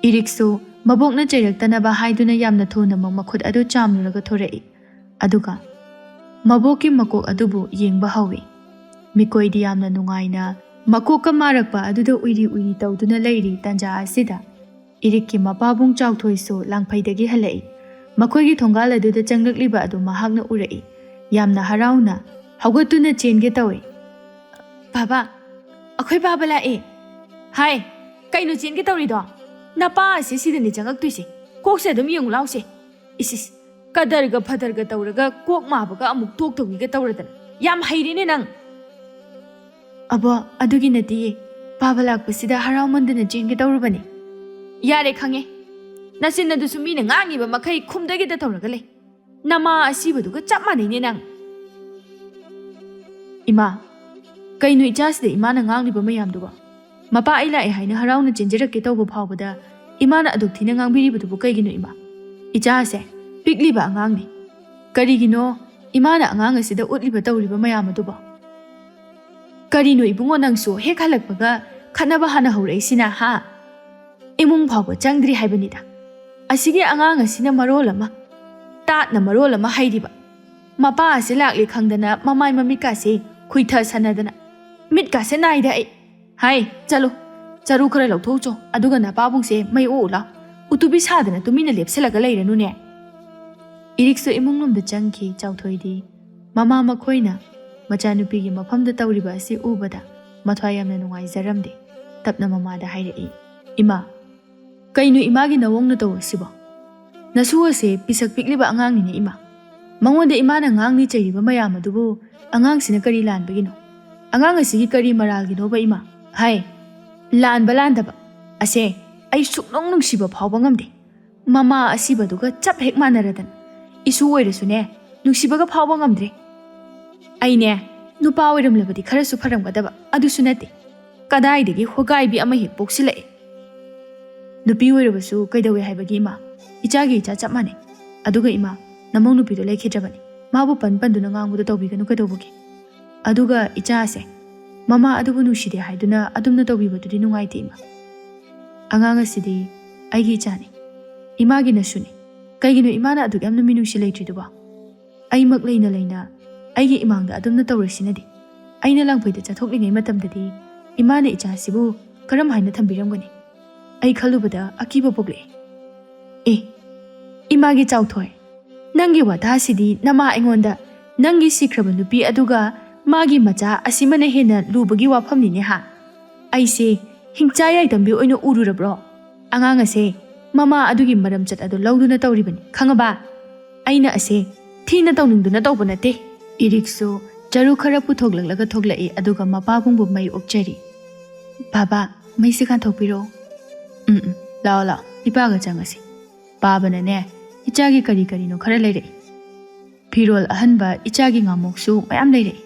Speaker 1: इरिक्सु मबोकना चैरक्तनबा हाइदुना यामना थुना मखुद अदु चामलुरगा थोरई अदुगा मबोकी मकोक अदुबु येंगबा हौवे मिकोइदी यामना नुंगाइना मकोका मारकपा अदुदा उइरी उइरी तौदुना लैरी तंजा असिदा इरिक्की मपाबुंग चाउथोइसु लांफैदगी हलई मखोइगी थोंगाल अदुदा चंगलक्लिबा अदु महाकना उरई यामना हराउना हौगतुना चेनगे तौए बाबा अखोइ बाबा लाए हाय कइनो चेनगे तौरिदो नपा असे सिदनि चंगक्तुइसे कोकसे अदुम येंगु लाउसे इसिस कदरगा फदरगा तौरगा कोक माबगा अमुक तोक तौगिगे तौरदन याम हैरिने नंग अबो अदुगी नतिये बाबा लाक्पसिदा हराउमंदना चेनगे तौरबने यारे खंगे नसिन अदुसु Meena ngangiba makai khumdagida tawraga lei nama asibaduga chap manine nang ima kainu ichaside imana ngangliba mayamduba mapa ai lai haina harauna chenjerakke tawba phawbada imana aduk thina ngangbiribudu kaigino ima ichase pikliba angangni karigino imana angang asida utliba tawriba mayamaduba karino ibungo nangsu hek halakpaga khanaba hana horeisina ha imung phawba changdri haibanida asigi angang asina marolama tatna marolama hairiba mapa ase lakli khangdana mamai mamika se khuitha sanadana mitka se naida ai hai chalo charu khara lauthoucho aduga na pabung se mai ola utubi sadana tumina lepselaga leiranu ne irikso imungnom da changki chawthoidi mama makhoina machanupi gi mafamda tawriba asi ubada mathwai yamna nungai jaramde tapna mama da hairei ima kainu imagi nawongna taw sibo nasu ase pisak pikliba angang ni ima mangonde imana ngang ni cheriba mayam adubu angang sina kari lan bagino angang asigi kari maral gi no ba ima hai lan balan daba ase ai suknong nung siba phawba ngamde mama asiba duga chap hek manaradan isu oiresu ne nungsibaga phawba ngamdre ai ne nupa oiram labadi khara su pharam gadaba adu sunate ꯀꯗꯥꯏꯗꯒꯤ ꯍꯣꯒꯥꯏꯕꯤ ꯑꯃ ꯍꯦꯛ ꯄꯣꯛꯁꯤꯜꯂꯛꯑꯦ꯫ ꯅꯨꯄꯤ ꯑꯣꯏꯔꯕꯁꯨ ꯀꯩꯗꯧꯋꯦ ꯍꯥꯏꯕꯒꯤ ꯏꯃꯥ? ꯏꯆꯥꯒꯤ ꯏꯆꯥ ꯆꯞ ꯃꯥꯟꯅꯩ꯫ ꯑꯗꯨꯒ ꯏꯃꯥ, ꯅꯃꯧ ꯅꯨꯄꯤꯗꯣ ꯂꯩꯈꯤꯗ꯭ꯔꯕꯅꯤ꯫ ꯃꯥꯕꯨ ꯄꯟꯗꯨꯅ ꯉꯥꯡꯕꯗꯣ ꯇꯧꯕꯤꯒꯅꯨ ꯀꯩꯗꯧꯕꯒꯤ? ꯑꯗꯨꯒ ꯏꯆꯥꯁꯦ ꯃꯃꯥ ꯑꯗꯨꯕꯨ ꯅꯨꯡꯁꯤꯗꯦ ꯍꯥꯏꯗꯨꯅ ꯑꯗꯨꯝꯅ ꯇꯧꯕꯤꯕꯗꯨꯗꯤ ꯅꯨꯡꯉꯥꯏꯇꯦ ꯏꯃꯥ꯫ ꯑꯉꯥꯡ ꯑꯁꯤꯗꯤ ꯑꯩꯒꯤ ꯏꯆꯥꯅꯤ, ꯏꯃꯥꯒꯤ ꯅꯁꯨꯅꯤ꯫ ꯀꯩꯒꯤꯅꯣ ꯏꯃꯥꯅ ꯑꯗꯨꯛ ꯌꯥꯝꯅ ꯃꯤꯅꯨꯡꯁꯤ ꯂꯩꯇ꯭ꯔꯤꯗꯨꯕꯣ? ꯑꯩꯃꯛ ꯂꯩꯅ ꯑꯩꯒꯤ ꯏꯃꯥꯡꯗ ꯑꯗꯨꯝꯅ ꯇꯧꯔꯤꯁꯤꯅꯗꯤ ꯑꯩꯅ ꯂꯥꯡꯐꯩꯗ ꯆꯠꯊꯣꯛꯂꯤꯉꯩ ꯃꯇꯝꯗꯗꯤ ꯏꯃꯥꯅ ꯏꯆꯥꯁꯤꯕꯨ ꯀꯔꯝ ꯍꯥꯏꯅ ꯊꯝꯕꯤꯔꯝꯒꯅꯤ? ꯑꯩ ꯈꯜꯂꯨꯕꯗ ꯑꯀꯤꯕ ꯄꯣꯛꯂꯛꯏ꯫ ꯑꯦ ꯏꯃꯥꯒꯤ ꯆꯥꯎꯊꯣꯏ, ꯅꯪꯒꯤ ꯋꯥꯇꯥꯁꯤꯗꯤ ꯅꯃꯥ ꯑꯩꯉꯣꯟꯗ ꯅꯪꯒꯤ ꯁꯤꯈ꯭ꯔꯕ ꯅꯨꯄꯤ ꯑꯗꯨꯒ ꯃꯥꯒꯤ ꯃꯆꯥ ꯑꯁꯤꯃꯅ ꯍꯦꯟꯅ ꯂꯨꯕꯒꯤ ꯋꯥꯐꯝꯅꯤꯅꯦ ꯍꯥ? ꯑꯩꯁꯦ ꯍꯤꯡꯆꯥ ꯌꯥꯏꯗꯝꯕꯤ ꯑꯣꯏꯅ ꯎꯔꯨꯔꯕ꯭ꯔꯣ? ꯑꯉꯥꯡ ꯑꯁꯦ ꯃꯃꯥ ꯑꯗꯨꯒꯤ ꯃꯔꯝꯆꯠ ꯑꯗꯨ ꯂꯧꯗꯨꯅ ꯇꯧꯔꯤꯕꯅꯤ ꯈꯪꯉꯕ? ꯑꯩꯅ ꯑꯁꯦ ꯊꯤꯅ ꯇꯧꯅꯤꯡꯗꯨꯅ ꯇꯧꯕ ꯅꯠꯇꯦ꯫ ꯏꯔꯤꯛꯁꯨ ꯆꯔꯨ ꯈꯔ ꯄꯨꯊꯣꯛꯂꯛꯂꯒ ꯊꯣꯛꯂꯛꯏ ꯑꯗꯨꯒ ꯃꯄꯥꯕꯨꯡꯕꯨ ꯃꯩ ꯑꯣꯛꯆꯔꯤ꯫ ꯕꯥꯕꯥ, ꯃꯩꯁꯦ ꯀꯥꯟꯊꯣꯛꯄꯤꯔꯣ꯫ ꯂꯥꯛꯑꯣ ꯂꯥꯛꯑꯣ, ꯏꯄꯥꯒ ꯆꯪꯉꯁꯤ꯫ ꯄꯥꯕꯅꯅꯦ ꯏꯆꯥꯒꯤ ꯀꯔꯤ ꯀꯔꯤꯅꯣ ꯈꯔ ꯂꯩꯔꯛꯏ꯫ ꯐꯤꯔꯣꯜ ꯑꯍꯟꯕ ꯏꯆꯥꯒꯤ ꯉꯥꯃꯣꯛꯁꯨ ꯃꯌꯥꯝ ꯂꯩꯔꯛꯏ꯫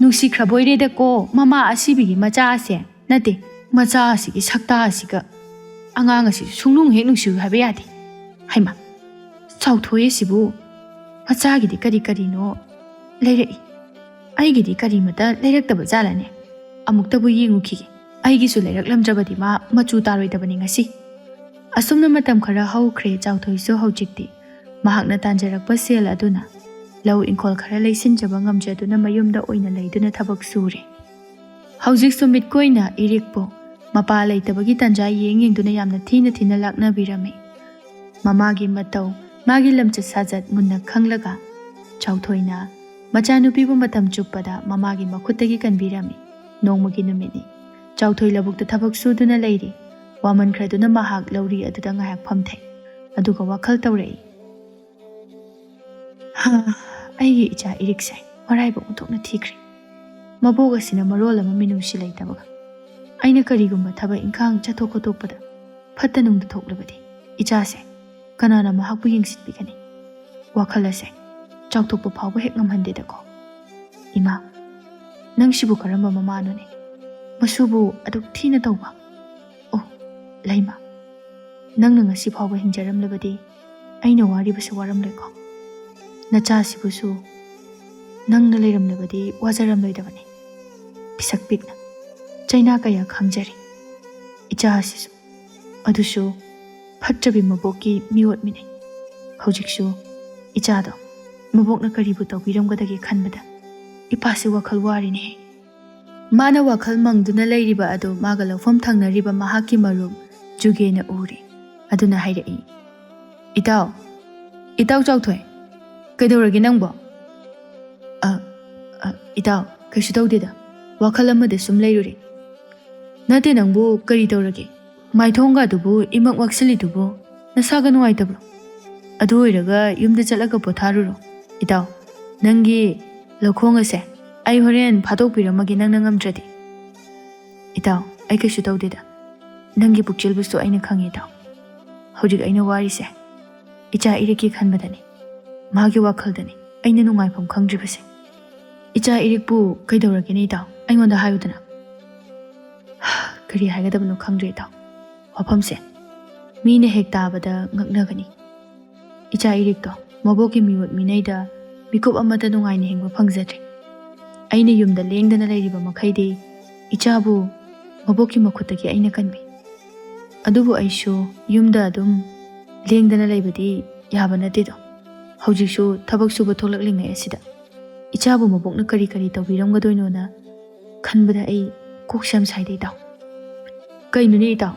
Speaker 1: ꯅꯨꯡꯁꯤꯈ꯭ꯔꯕꯣꯏꯔꯦꯗꯀꯣ ꯃꯃꯥ ꯑꯁꯤꯕꯤꯒꯤ ꯃꯆꯥ ꯑꯁꯦ, ꯅꯠꯇꯦ ꯃꯆꯥ ꯑꯁꯤꯒꯤ ꯁꯛꯇꯥ ꯑꯁꯤꯒ꯫ ꯑꯉꯥꯡ ꯑꯁꯤꯁꯨ ꯁꯨꯡꯅꯨꯡ ꯍꯦꯛ ꯅꯨꯡꯁꯤꯌꯨ ꯍꯥꯏꯕ ꯌꯥꯗꯦ꯫ ꯍꯩꯃꯥ, ꯆꯥꯎꯊꯣꯏ ꯑꯁꯤꯕꯨ ꯃꯆꯥꯒꯤꯗꯤ ꯀꯔꯤ ꯀꯔꯤꯅꯣ ꯂꯩꯔꯛꯏ꯫ ꯑꯩꯒꯤꯗꯤ ꯀꯔꯤꯃꯇ ꯂꯩꯔꯛꯇꯕ ꯖꯥꯠꯂꯅꯦ? ꯑꯃꯨꯛꯇꯕꯨ ꯌꯦꯡꯉꯨꯈꯤꯒꯦ꯫ ꯑꯩꯒꯤꯁꯨ ꯂꯩꯔꯛꯂꯝꯗ꯭ꯔꯕꯗꯤ ꯃꯥ ꯃꯆꯨ ꯇꯥꯔꯣꯏꯗꯕꯅꯤ ꯉꯁꯤ꯫ ꯑꯁꯨꯝꯅ ꯃꯇꯝ ꯈꯔ ꯍꯧꯈ꯭ꯔꯦ꯫ ꯆꯥꯎꯊꯣꯏꯁꯨ ꯍꯧꯖꯤꯛꯇꯤ ꯃꯍꯥꯛꯅ ꯇꯥꯟꯖꯔꯛꯄ ꯁꯦꯜ ꯑꯗꯨꯅ ꯂꯧ ꯏꯪꯈꯣꯜ ꯈꯔ ꯂꯩꯁꯤꯟꯖꯕ ꯉꯝꯖꯗꯨꯅ ꯃꯌꯨꯝꯗ ꯑꯣꯏꯅ ꯂꯩꯗꯨꯅ ꯊꯕꯛ ꯁꯨꯔꯦ꯫ ꯍꯧꯖꯤꯛꯁꯨ ꯃꯤꯠꯀꯣꯏꯅ ꯏꯔꯤꯛꯄꯨ ꯃꯄꯥ ꯂꯩꯇꯕꯒꯤ ꯇꯟꯖꯥ ꯌꯦꯡꯗꯨꯅ ꯌꯥꯝꯅ ꯊꯤꯅ ꯂꯥꯛꯅꯕꯤꯔꯝꯃꯤ꯫ ꯃꯃꯥꯒꯤ ꯃꯇꯧ, ꯃꯥꯒꯤ ꯂꯝꯆꯠ ꯁꯥꯖꯠ ꯃꯨꯟꯅ ꯈꯪꯂꯒ ꯆꯥꯎꯊꯣꯏꯅ ꯃꯆꯥꯅꯨꯄꯤꯕꯨ ꯃꯇꯝ ꯆꯨꯞꯄꯗ ꯃꯃꯥꯒꯤ ꯃꯈꯨꯠꯇꯒꯤ ꯀꯟꯕꯤꯔꯝꯃꯤ꯫ ꯅꯣꯡꯃꯒꯤ ꯅꯨꯃꯤꯠꯅꯤ꯫ ꯆꯥꯎꯊꯣꯏ ꯂꯧꯕꯨꯛꯇ ꯊꯕꯛ ꯁꯨꯗꯨꯅ ꯂꯩꯔꯤ꯫ ꯋꯥꯃꯟꯈ꯭ꯔꯗꯨꯅ ꯃꯍꯥꯛ ꯂꯧꯔꯤ ꯑꯗꯨꯗ ꯉꯥꯏꯍꯥꯛ ꯐꯝꯊꯩ꯫ ꯑꯗꯨꯒ ꯋꯥꯈꯜ ꯇꯧꯔꯛꯏ꯫ ꯑꯩꯒꯤ ꯏꯆꯥ ꯏꯔꯤꯛꯁꯦ ꯃꯔꯥꯏꯕꯛ ꯑꯣꯟꯊꯣꯛꯅ ꯊꯤꯈ꯭ꯔꯦ꯫ ꯃꯕꯣꯛ ꯑꯁꯤꯅ ꯃꯔꯣꯜ ꯑꯃ ꯃꯤꯅꯨꯡꯁꯤ ꯂꯩꯇꯕꯒ꯫ ꯑꯩꯅ ꯀꯔꯤꯒꯨꯝꯕ ꯊꯕꯛ ꯏꯪꯈꯥꯡ ꯆꯠꯊꯣꯛ ꯈꯣꯠꯇꯣꯛꯄꯗ ꯐꯠꯇ ꯅꯨꯡꯗ ꯊꯣꯛꯂꯕꯗꯤ ꯏꯆꯥꯁꯦ ꯀꯅꯥꯅ ꯃꯍꯥꯛꯄꯨ ꯌꯦꯡꯁꯤꯟꯕꯤꯒꯅꯤ? ꯋꯥꯈꯜ ꯑꯁꯦ ꯆꯥꯎꯊꯣꯛꯄ ꯐꯥꯎꯕ ꯍꯦꯛ ꯉꯝꯍꯟꯗꯦꯗꯀꯣ꯫ ꯏꯃꯥ, ꯅꯪꯁꯤꯕꯨ ꯀꯔꯝꯕ ꯃꯃꯥꯅꯣꯅꯦ? ꯃꯁꯨꯕꯨ ꯑꯗꯨꯛ ꯊꯤꯅ ꯇꯧꯕ? ꯑꯣ ꯂꯩꯃ, ꯅꯪꯅ ꯉꯁꯤ ꯐꯥꯎꯕ ꯍꯤꯡꯖꯔꯝꯂꯕꯗꯤ ꯑꯩꯅ ꯋꯥꯔꯤꯕꯁꯦ ꯋꯥꯔꯝꯂꯣꯏꯀꯣ꯫ ꯅꯆꯥꯁꯤꯕꯨꯁꯨ ꯅꯪꯅ ꯂꯩꯔꯝꯂꯕꯗꯤ ꯋꯥꯖꯔꯝꯂꯣꯏꯗꯕꯅꯤ꯫ ꯄꯤꯁꯛ ꯄꯤꯛꯅ ꯆꯩꯅꯥ ꯀꯌꯥ ꯈꯥꯡꯖꯔꯤ꯫ ꯏꯆꯥ ꯑꯁꯤꯁꯨ ꯑꯗꯨꯁꯨ ꯐꯠꯇ꯭ꯔꯕꯤ ꯃꯕꯣꯛꯀꯤ ꯃꯤꯑꯣꯠ ꯃꯤꯅꯩ꯫ ꯍꯧꯖꯤꯛꯁꯨ ꯏꯆꯥꯗꯣ ꯃꯕꯣꯛꯅ ꯀꯔꯤꯕꯨ ꯇꯧꯕꯤꯔꯝꯒꯗꯒꯦ ꯈꯟꯕꯗ ꯏꯄꯥꯁꯤ ꯋꯥꯈꯜ ꯋꯥꯔꯤꯅꯦ꯫ ꯃꯥꯅ ꯋꯥꯈꯜ ꯃꯪꯗꯨꯅ ꯂꯩꯔꯤꯕ ꯑꯗꯨ ꯃꯥꯒ ꯂꯧꯐꯝ ꯊꯪꯅꯔꯤꯕ ꯃꯍꯥꯛꯀꯤ ꯃꯔꯨꯞ ꯖꯨꯒꯦꯅ ꯎꯔꯤ꯫ ꯑꯗꯨꯅ ꯍꯥꯏꯔꯛꯏ, ꯏꯇꯥꯎ ꯆꯥꯎꯊꯣꯏ, ꯀꯩꯗꯧꯔꯒꯦ ꯅꯪꯕꯣ? ꯏꯇꯥꯎ ꯀꯩꯁꯨ ꯇꯧꯗꯦꯗ, ꯋꯥꯈꯜ ꯑꯃꯗ ꯁꯨꯝ ꯂꯩꯔꯨꯔꯦ꯫ ꯅꯠꯇꯦ ꯅꯪꯕꯨ ꯀꯔꯤ ꯇꯧꯔꯒꯦ? ꯃꯥꯏꯊꯣꯡꯒꯗꯨꯕꯨ ꯏꯃꯛ ꯃꯛꯁꯤꯜꯂꯤꯗꯨꯕꯨ ꯅꯁꯥꯒ ꯅꯨꯡꯉꯥꯏꯇꯕ꯭ꯔꯣ? ꯑꯗꯨ ꯑꯣꯏꯔꯒ ꯌꯨꯝꯗ ꯆꯠꯂꯒ ꯄꯣꯊꯥꯔꯨꯔꯣ꯫ ꯏꯇꯥꯎ, ꯅꯪꯒꯤ ꯂꯧꯈꯣꯡ ꯑꯁꯦ ꯑꯩ ꯍꯣꯔꯦꯟ ꯐꯥꯗꯣꯛꯄꯤꯔꯝꯃꯒꯦ ꯅꯪꯅ ꯉꯝꯗ꯭ꯔꯗꯤ꯫ ꯏꯇꯥꯎ, ꯑꯩ ꯀꯩꯁꯨ ꯇꯧꯗꯦꯗ꯫ ꯅꯪꯒꯤ ꯄꯨꯛꯆꯦꯜꯕꯨꯁꯨ ꯑꯩꯅ ꯈꯪꯉꯤ ꯏꯇꯥꯎ꯫ ꯍꯧꯖꯤꯛ ꯑꯩꯅ ꯋꯥꯔꯤꯁꯦ ꯏꯆꯥ ꯏꯔꯤꯛꯀꯤ ꯈꯟꯕꯗꯅꯤ, ꯃꯥꯒꯤ ꯋꯥꯈꯜꯗꯅꯤ ꯑꯩꯅ ꯅꯨꯡꯉꯥꯏꯐꯝ ꯈꯪꯗ꯭ꯔꯤꯕꯁꯦ꯫ ꯏꯆꯥ ꯏꯔꯤꯛꯄꯨ ꯀꯩꯗꯧꯔꯒꯦꯅꯦ ꯏꯇꯥꯎ? ꯑꯩꯉꯣꯟꯗ ꯍꯥꯏꯌꯨꯗꯅ꯫ ꯀꯔꯤ ꯍꯥꯏꯒꯗꯕꯅꯣ ꯈꯪꯗ꯭ꯔꯦ ꯏꯇꯥꯎ꯫ ꯋꯥꯐꯝꯁꯦ ꯃꯤꯅ ꯍꯦꯛ ꯇꯥꯕꯗ ꯉꯛꯅꯒꯅꯤ꯫ ꯏꯆꯥ ꯏꯔꯤꯛꯇꯣ ꯃꯕꯣꯛꯀꯤ ꯃꯤꯑꯣꯠ ꯃꯤꯅꯩꯗ ꯃꯤꯀꯨꯞ ꯑꯃꯇ ꯅꯨꯡꯉꯥꯏꯅ ꯍꯤꯡꯕ ꯐꯪꯖꯗ꯭ꯔꯦ꯫ ꯑꯩꯅ ꯌꯨꯝꯗ ꯂꯦꯡꯗꯅ ꯂꯩꯔꯤꯕ ꯃꯈꯩꯗꯤ ꯏꯆꯥꯕꯨ ꯃꯕꯣꯛꯀꯤ ꯃꯈꯨꯠꯇꯒꯤ ꯑꯩꯅ ꯀꯟꯕꯤ꯫ ꯑꯗꯨꯕꯨ ꯑꯩꯁꯨ ꯌꯨꯝꯗ ꯑꯗꯨꯝ ꯂꯦꯡꯗꯅ ꯂꯩꯕꯗꯤ ꯌꯥꯕ ꯅꯠꯇꯦꯗꯣ꯫ ꯍꯧꯖꯤꯛꯁꯨ ꯊꯕꯛ ꯁꯨꯕ ꯊꯣꯛꯂꯛꯂꯤꯉꯩ ꯑꯁꯤꯗ ꯏꯆꯥꯕꯨ ꯃꯕꯣꯛꯅ ꯀꯔꯤ ꯀꯔꯤ ꯇꯧꯕꯤꯔꯝꯒꯗꯣꯏꯅꯣꯅ ꯈꯟꯕꯗ ꯑꯩ ꯀꯣꯛꯁꯦ ꯌꯥꯝ ꯁꯥꯏꯗ ꯏꯇꯥꯎ꯫ ꯀꯩꯅꯣꯅꯦ ꯏꯇꯥꯎ,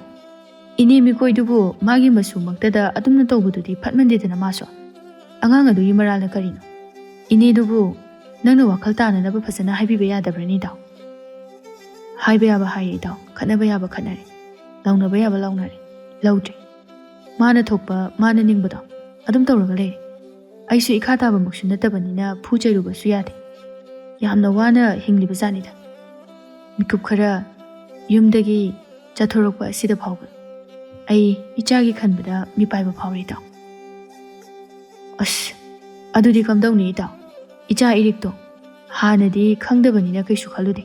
Speaker 1: ꯏꯅꯦ ꯃꯤꯀꯣꯏꯗꯨꯕꯨ ꯃꯥꯒꯤ ꯃꯁꯨꯃꯛꯇꯗ ꯑꯗꯨꯝꯅ ꯇꯧꯕꯗꯨꯗꯤ ꯐꯠꯃꯟꯗꯦꯗꯅ ꯃꯥꯁꯨ꯫ ꯑꯉꯥꯡ ꯑꯗꯨꯒꯤ ꯃꯔꯥꯜꯅ ꯀꯔꯤꯅꯣ? ꯏꯅꯦꯗꯨꯕꯨ ꯅꯪꯅ ꯋꯥꯈꯜ ꯇꯥꯅꯅꯕ ꯐꯖꯅ ꯍꯥꯏꯕꯤꯕ ꯌꯥꯗꯕ꯭ꯔꯅꯤ ꯏꯇꯥꯎ? ꯍꯥꯏꯕ ꯌꯥꯕ ꯍꯥꯏꯔꯦ ꯏꯇꯥꯎ, ꯈꯠꯅꯕ ꯌꯥꯕ ꯈꯠꯅꯔꯦ, ꯂꯧꯅꯕ ꯌꯥꯕ ꯂꯧꯅꯔꯦ, ꯂꯧꯗ꯭ꯔꯦ꯫ ꯃꯥꯅ ꯊꯣꯛꯄ ꯃꯥꯅ ꯅꯤꯡꯕꯗꯣ ꯑꯗꯨꯝ ꯇꯧꯔꯒ ꯂꯩꯔꯦ꯫ ꯑꯩꯁꯨ ꯏꯈꯥ ꯇꯥꯕꯃꯛꯁꯨ ꯅꯠꯇꯕꯅꯤꯅ ꯐꯨ ꯆꯩꯔꯨꯕꯁꯨ ꯌꯥꯗꯦ꯫ ꯌꯥꯝꯅ ꯋꯥꯅ ꯍꯤꯡꯂꯤꯕ ꯖꯥꯠꯅꯤꯗ꯫ ꯃꯤꯀꯨꯞ ꯈꯔ ꯌꯨꯝꯗꯒꯤ ꯆꯠꯊꯣꯔꯛꯄ ꯑꯁꯤꯗ ꯐꯥꯎꯕ ꯑꯩ ꯏꯆꯥꯒꯤ ꯈꯟꯕꯗ ꯃꯤꯄꯥꯏꯕ ꯐꯥꯎꯔꯤ ꯏꯇꯥꯎ꯫ ꯑꯁ, ꯑꯗꯨꯗꯤ ꯀꯝꯗꯧꯅꯤ ꯏꯇꯥꯎ? ꯏꯆꯥ ꯏꯔꯤꯛꯇꯣ ꯍꯥꯟꯅꯗꯤ ꯈꯪꯗꯕꯅꯤꯅ ꯀꯩꯁꯨ ꯈꯜꯂꯨꯗꯦ꯫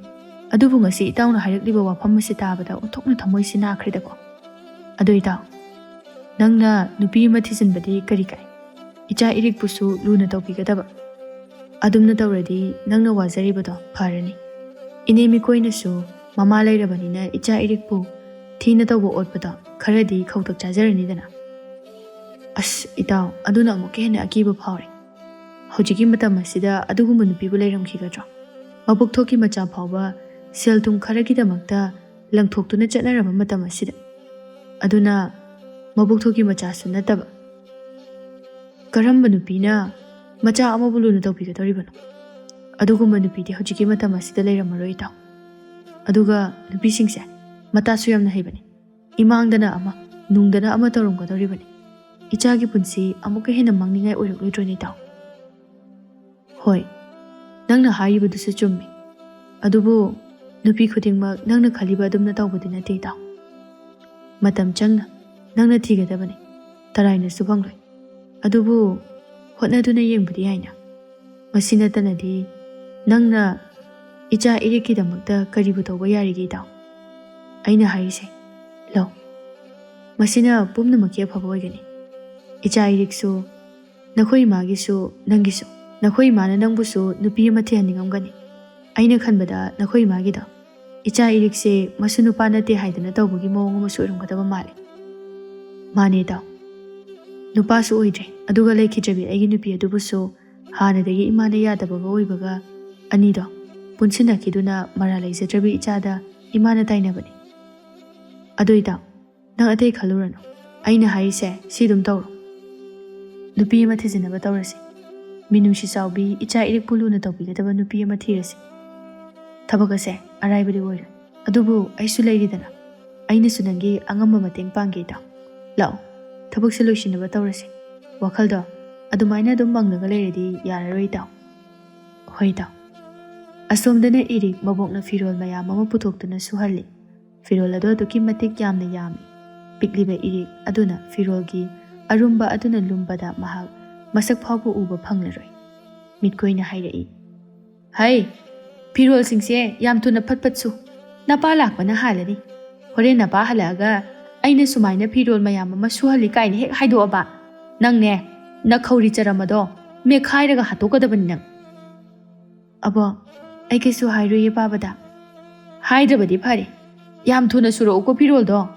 Speaker 1: ꯑꯗꯨꯕꯨ ꯉꯁꯤ ꯏꯇꯥꯎꯅ ꯍꯥꯏꯔꯛꯂꯤꯕ ꯋꯥꯐꯝ ꯑꯁꯤ ꯇꯥꯕꯗ ꯑꯣꯟꯊꯣꯛꯅ ꯊꯃꯣꯏꯁꯤ ꯅꯥꯈ꯭ꯔꯦꯗꯀꯣ꯫ ꯑꯗꯣ ꯏꯇꯥꯎ, ꯅꯪꯅ ꯅꯨꯄꯤ ꯑꯃ ꯊꯤꯖꯤꯟꯕꯗꯤ ꯀꯔꯤ ꯀꯥꯏ? ꯏꯆꯥ ꯏꯔꯤꯛꯄꯨꯁꯨ ꯂꯨꯅ ꯇꯧꯕꯤꯒꯗꯕ꯫ ꯑꯗꯨꯝꯅ ꯇꯧꯔꯗꯤ ꯅꯪꯅ ꯋꯥꯖꯔꯤꯕꯗꯣ ꯐꯔꯅꯤ꯫ ꯏꯅꯦ ꯃꯤꯀꯣꯏꯅꯁꯨ ꯃꯃꯥ ꯂꯩꯔꯕꯅꯤꯅ ꯏꯆꯥ ꯏꯔꯤꯛꯄꯨ ꯊꯤꯅ ꯇꯧꯕ ꯑꯣꯠꯄꯗꯣ ꯈꯔꯗꯤ ꯈꯧꯇꯛ ꯆꯥꯖꯔꯅꯤꯗꯅ꯫ ꯑꯁ ꯏꯇꯥꯎ, ꯑꯗꯨꯅ ꯑꯃꯨꯛꯀ ꯍꯦꯟꯅ ꯑꯀꯤꯕ ꯐꯥꯎꯔꯦ꯫ ꯍꯧꯖꯤꯛꯀꯤ ꯃꯇꯝ ꯑꯁꯤꯗ ꯑꯗꯨꯒꯨꯝꯕ ꯅꯨꯄꯤꯕꯨ ꯂꯩꯔꯝꯈꯤꯒꯗ꯭ꯔꯣ? ꯃꯕꯨꯛ ꯊꯣꯛꯀꯤ ꯃꯆꯥ ꯐꯥꯎꯕ ꯁꯦꯜ ꯊꯨꯝ ꯈꯔꯒꯤꯗꯃꯛꯇ ꯂꯪꯊꯣꯛꯇꯨꯅ ꯆꯠꯅꯔꯕ ꯃꯇꯝ ꯑꯁꯤꯗ, ꯑꯗꯨꯅ ꯃꯕꯨꯛ ꯊꯣꯛꯀꯤ ꯃꯆꯥꯁꯨ ꯅꯠꯇꯕ ꯀꯔꯝꯕ ꯅꯨꯄꯤꯅ ꯃꯆꯥ ꯑꯃꯕꯨ ꯂꯨꯅ ꯇꯧꯕꯤꯒꯗꯧꯔꯤꯕꯅꯣ? ꯑꯗꯨꯒꯨꯝꯕ ꯅꯨꯄꯤꯗꯤ ꯍꯧꯖꯤꯛꯀꯤ ꯃꯇꯝ ꯑꯁꯤꯗ ꯂꯩꯔꯝꯃꯔꯣꯏ ꯏꯇꯥꯎ꯫ ꯑꯗꯨꯒ ꯅꯨꯄꯤꯁꯤꯡꯁꯦ ꯃꯇꯥꯁꯨ ꯌꯥꯝꯅ ꯍꯩꯕꯅꯤ꯫ ꯏꯃꯥꯡꯗꯅ ꯑꯃ, ꯅꯨꯡꯗꯅ ꯑꯃ ꯇꯧꯔꯝꯒꯗꯧꯔꯤꯕꯅꯤ꯫ ꯏꯆꯥꯒꯤ ꯄꯨꯟꯁꯤ ꯑꯃꯨꯛꯀ ꯍꯦꯟꯅ ꯃꯥꯡꯅꯤꯡꯉꯥꯏ ꯑꯣꯏꯔꯛꯂꯣꯏꯗ꯭ꯔꯣꯅꯦ ꯏꯇꯥꯎ? ꯍꯣꯏ, ꯅꯪꯅ ꯍꯥꯏꯔꯤꯕꯗꯨꯁꯨ ꯆꯨꯝꯃꯤ꯫ ꯑꯗꯨꯕꯨ ꯅꯨꯄꯤ ꯈꯨꯗꯤꯡꯃꯛ ꯅꯪꯅ ꯈꯜꯂꯤꯕ ꯑꯗꯨꯝꯅ ꯇꯧꯕꯗꯤ ꯅꯠꯇꯦ ꯏꯇꯥꯎ꯫ ꯃꯇꯝ ꯆꯪꯅ ꯅꯪꯅ ꯊꯤꯒꯗꯕꯅꯤ, ꯇꯔꯥꯏꯅꯁꯨ ꯐꯪꯂꯣꯏ꯫ ꯑꯗꯨꯕꯨ ꯍꯣꯠꯅꯗꯨꯅ ꯌꯦꯡꯕꯗꯤ ꯌꯥꯏꯅ꯫ ꯃꯁꯤ ꯅꯠꯇꯅꯗꯤ ꯅꯪꯅ ꯏꯆꯥ ꯏꯔꯤꯛꯀꯤꯗꯃꯛꯇ ꯀꯔꯤꯕꯨ ꯇꯧꯕ ꯌꯥꯔꯤꯒꯦ ꯏꯇꯥꯎ? ꯑꯩꯅ ꯍꯥꯏꯔꯤꯁꯦ ꯂꯧ, ꯃꯁꯤꯅ ꯄꯨꯝꯅꯃꯛꯀꯤ ꯑꯐꯕ ꯑꯣꯏꯒꯅꯤ꯫ ꯏꯆꯥ ꯏꯔꯤꯛꯁꯨ, ꯅꯈꯣꯏ ꯏꯃꯥꯒꯤꯁꯨ, ꯅꯪꯒꯤꯁꯨ꯫ ꯅꯈꯣꯏ ꯏꯃꯥꯅ ꯅꯪꯕꯨꯁꯨ ꯅꯨꯄꯤ ꯑꯃ ꯊꯤꯍꯟꯅꯤꯡꯉꯝꯒꯅꯤ꯫ ꯑꯩꯅ ꯈꯟꯕꯗ ꯅꯈꯣꯏ ꯏꯃꯥꯒꯤꯗꯣ ꯏꯆꯥ ꯏꯔꯤꯛꯁꯦ ꯃꯁꯨ ꯅꯨꯄꯥ ꯅꯠꯇꯦ ꯍꯥꯏꯗꯅ ꯇꯧꯕꯒꯤ ꯃꯑꯣꯡ ꯑꯃꯁꯨ ꯑꯣꯏꯔꯝꯒꯗꯕ ꯃꯥꯜꯂꯤ꯫ ꯃꯥꯅꯦ ꯏꯇꯥꯎ, ꯅꯨꯄꯥꯁꯨ ꯑꯣꯏꯗ꯭ꯔꯦ, ꯑꯗꯨꯒ ꯂꯩꯈꯤꯗ꯭ꯔꯕꯤ ꯑꯩꯒꯤ ꯅꯨꯄꯤ ꯑꯗꯨꯕꯨꯁꯨ ꯍꯥꯟꯅꯗꯒꯤ ꯏꯃꯥꯅ ꯌꯥꯗꯕꯒ ꯑꯣꯏꯕꯒ ꯑꯅꯤꯗꯣ ꯄꯨꯟꯁꯤꯟꯅꯈꯤꯗꯨꯅ ꯃꯔꯥ ꯂꯩꯖꯗ꯭ꯔꯕꯤ ꯏꯆꯥꯗ ꯏꯃꯥꯅ ꯇꯥꯏꯅꯕꯅꯤ꯫ ꯑꯗꯨ ꯏꯇꯥꯎ, ꯅꯪ ꯑꯇꯩ ꯈꯜꯂꯨꯔꯅꯨ꯫ ꯑꯩꯅ ꯍꯥꯏꯔꯤꯁꯦ ꯁꯤ ꯑꯗꯨꯝ ꯇꯧꯔꯣ꯫ ꯅꯨꯄꯤ ꯑꯃ ꯊꯤꯖꯤꯟꯅꯕ ꯇꯧꯔꯁꯤ꯫ ꯃꯤꯅꯨꯡꯁꯤ ꯆꯥꯎꯕꯤ, ꯏꯆꯥ ꯏꯔꯤꯛꯄꯨ ꯂꯨꯅ ꯇꯧꯕꯤꯒꯗꯕ ꯅꯨꯄꯤ ꯑꯃ ꯊꯤꯔꯁꯤ꯫ ꯊꯕꯛ ꯑꯁꯦ ꯑꯔꯥꯏꯕꯗꯤ ꯑꯣꯏꯔꯣꯏ, ꯑꯗꯨꯕꯨ ꯑꯩꯁꯨ ꯂꯩꯔꯤꯗꯅ꯫ ꯑꯩꯅꯁꯨ ꯅꯪꯒꯤ ꯑꯉꯝꯕ ꯃꯇꯦꯡ ꯄꯥꯡꯒꯦ ꯏꯇꯥꯎ꯫ ꯂꯥꯛꯑꯣ, ꯊꯕꯛꯁꯦ ꯂꯣꯏꯁꯤꯟꯅꯕ ꯇꯧꯔꯁꯤ꯫ ꯋꯥꯈꯜꯗꯣ ꯑꯗꯨꯃꯥꯏꯅ ꯑꯗꯨꯝ ꯃꯪꯂꯒ ꯂꯩꯔꯗꯤ ꯌꯥꯔꯔꯣꯏ ꯏꯇꯥꯎ꯫ ꯍꯣꯏ ꯏꯇꯥꯎ꯫ ꯑꯁꯣꯝꯗꯅ ꯏꯔꯤꯛ ꯃꯕꯣꯛꯅ ꯐꯤꯔꯣꯜ ꯃꯌꯥꯝ ꯑꯃ ꯄꯨꯊꯣꯛꯇꯨꯅ ꯁꯨꯍꯜꯂꯤ꯫ ꯐꯤꯔꯣꯜ ꯑꯗꯨ ꯑꯗꯨꯛꯀꯤ ꯃꯇꯤꯛ ꯌꯥꯝꯅ ꯌꯥꯝꯃꯤ꯫ ꯄꯤꯛꯂꯤꯕ ꯏꯔꯤꯛ ꯑꯗꯨꯅ ꯐꯤꯔꯣꯜꯒꯤ ꯑꯔꯨꯝꯕ ꯑꯗꯨꯅ ꯂꯨꯝꯕꯗ ꯃꯍꯥꯛ ꯃꯁꯛ ꯐꯥꯎꯕ ꯎꯕ ꯐꯪꯂꯔꯣꯏ꯫ ꯃꯤꯠꯀꯣꯏꯅ ꯍꯥꯏꯔꯛꯏ, ꯍꯩ, ꯐꯤꯔꯣꯜꯁꯤꯡꯁꯦ ꯌꯥꯝ ꯊꯨꯅ ꯐꯠ ꯐꯠ ꯁꯨ꯫ ꯅꯄꯥ ꯂꯥꯛꯄꯅ ꯍꯥꯜꯂꯅꯤ꯫ ꯍꯣꯔꯦꯟ ꯅꯄꯥ ꯍꯜꯂꯛꯑꯒ ꯑꯩꯅ ꯁꯨꯃꯥꯏꯅ ꯐꯤꯔꯣꯜ ꯃꯌꯥꯝ ꯑꯃ ꯁꯨꯍꯜꯂꯤ ꯀꯥꯏꯅ ꯍꯦꯛ ꯍꯥꯏꯗꯣꯛꯑꯕ, ꯅꯪꯅꯦ ꯅꯈꯧꯔꯤ ꯆꯔꯝꯕꯗꯣ ꯃꯦꯠꯈꯥꯏꯔꯒ ꯍꯥꯠꯇꯣꯛꯀꯗꯕꯅꯤ ꯅꯪ꯫ ꯑꯕꯣ, ꯑꯩ ꯀꯩꯁꯨ ꯍꯥꯏꯔꯣꯏꯌꯦ ꯄꯥꯕꯗ꯫ ꯍꯥꯏꯗ꯭ꯔꯕꯗꯤ ꯐꯔꯦ, ꯌꯥꯝ ꯊꯨꯅ ꯁꯨꯔꯛꯎꯀꯣ ꯐꯤꯔꯣꯜꯗꯣ꯫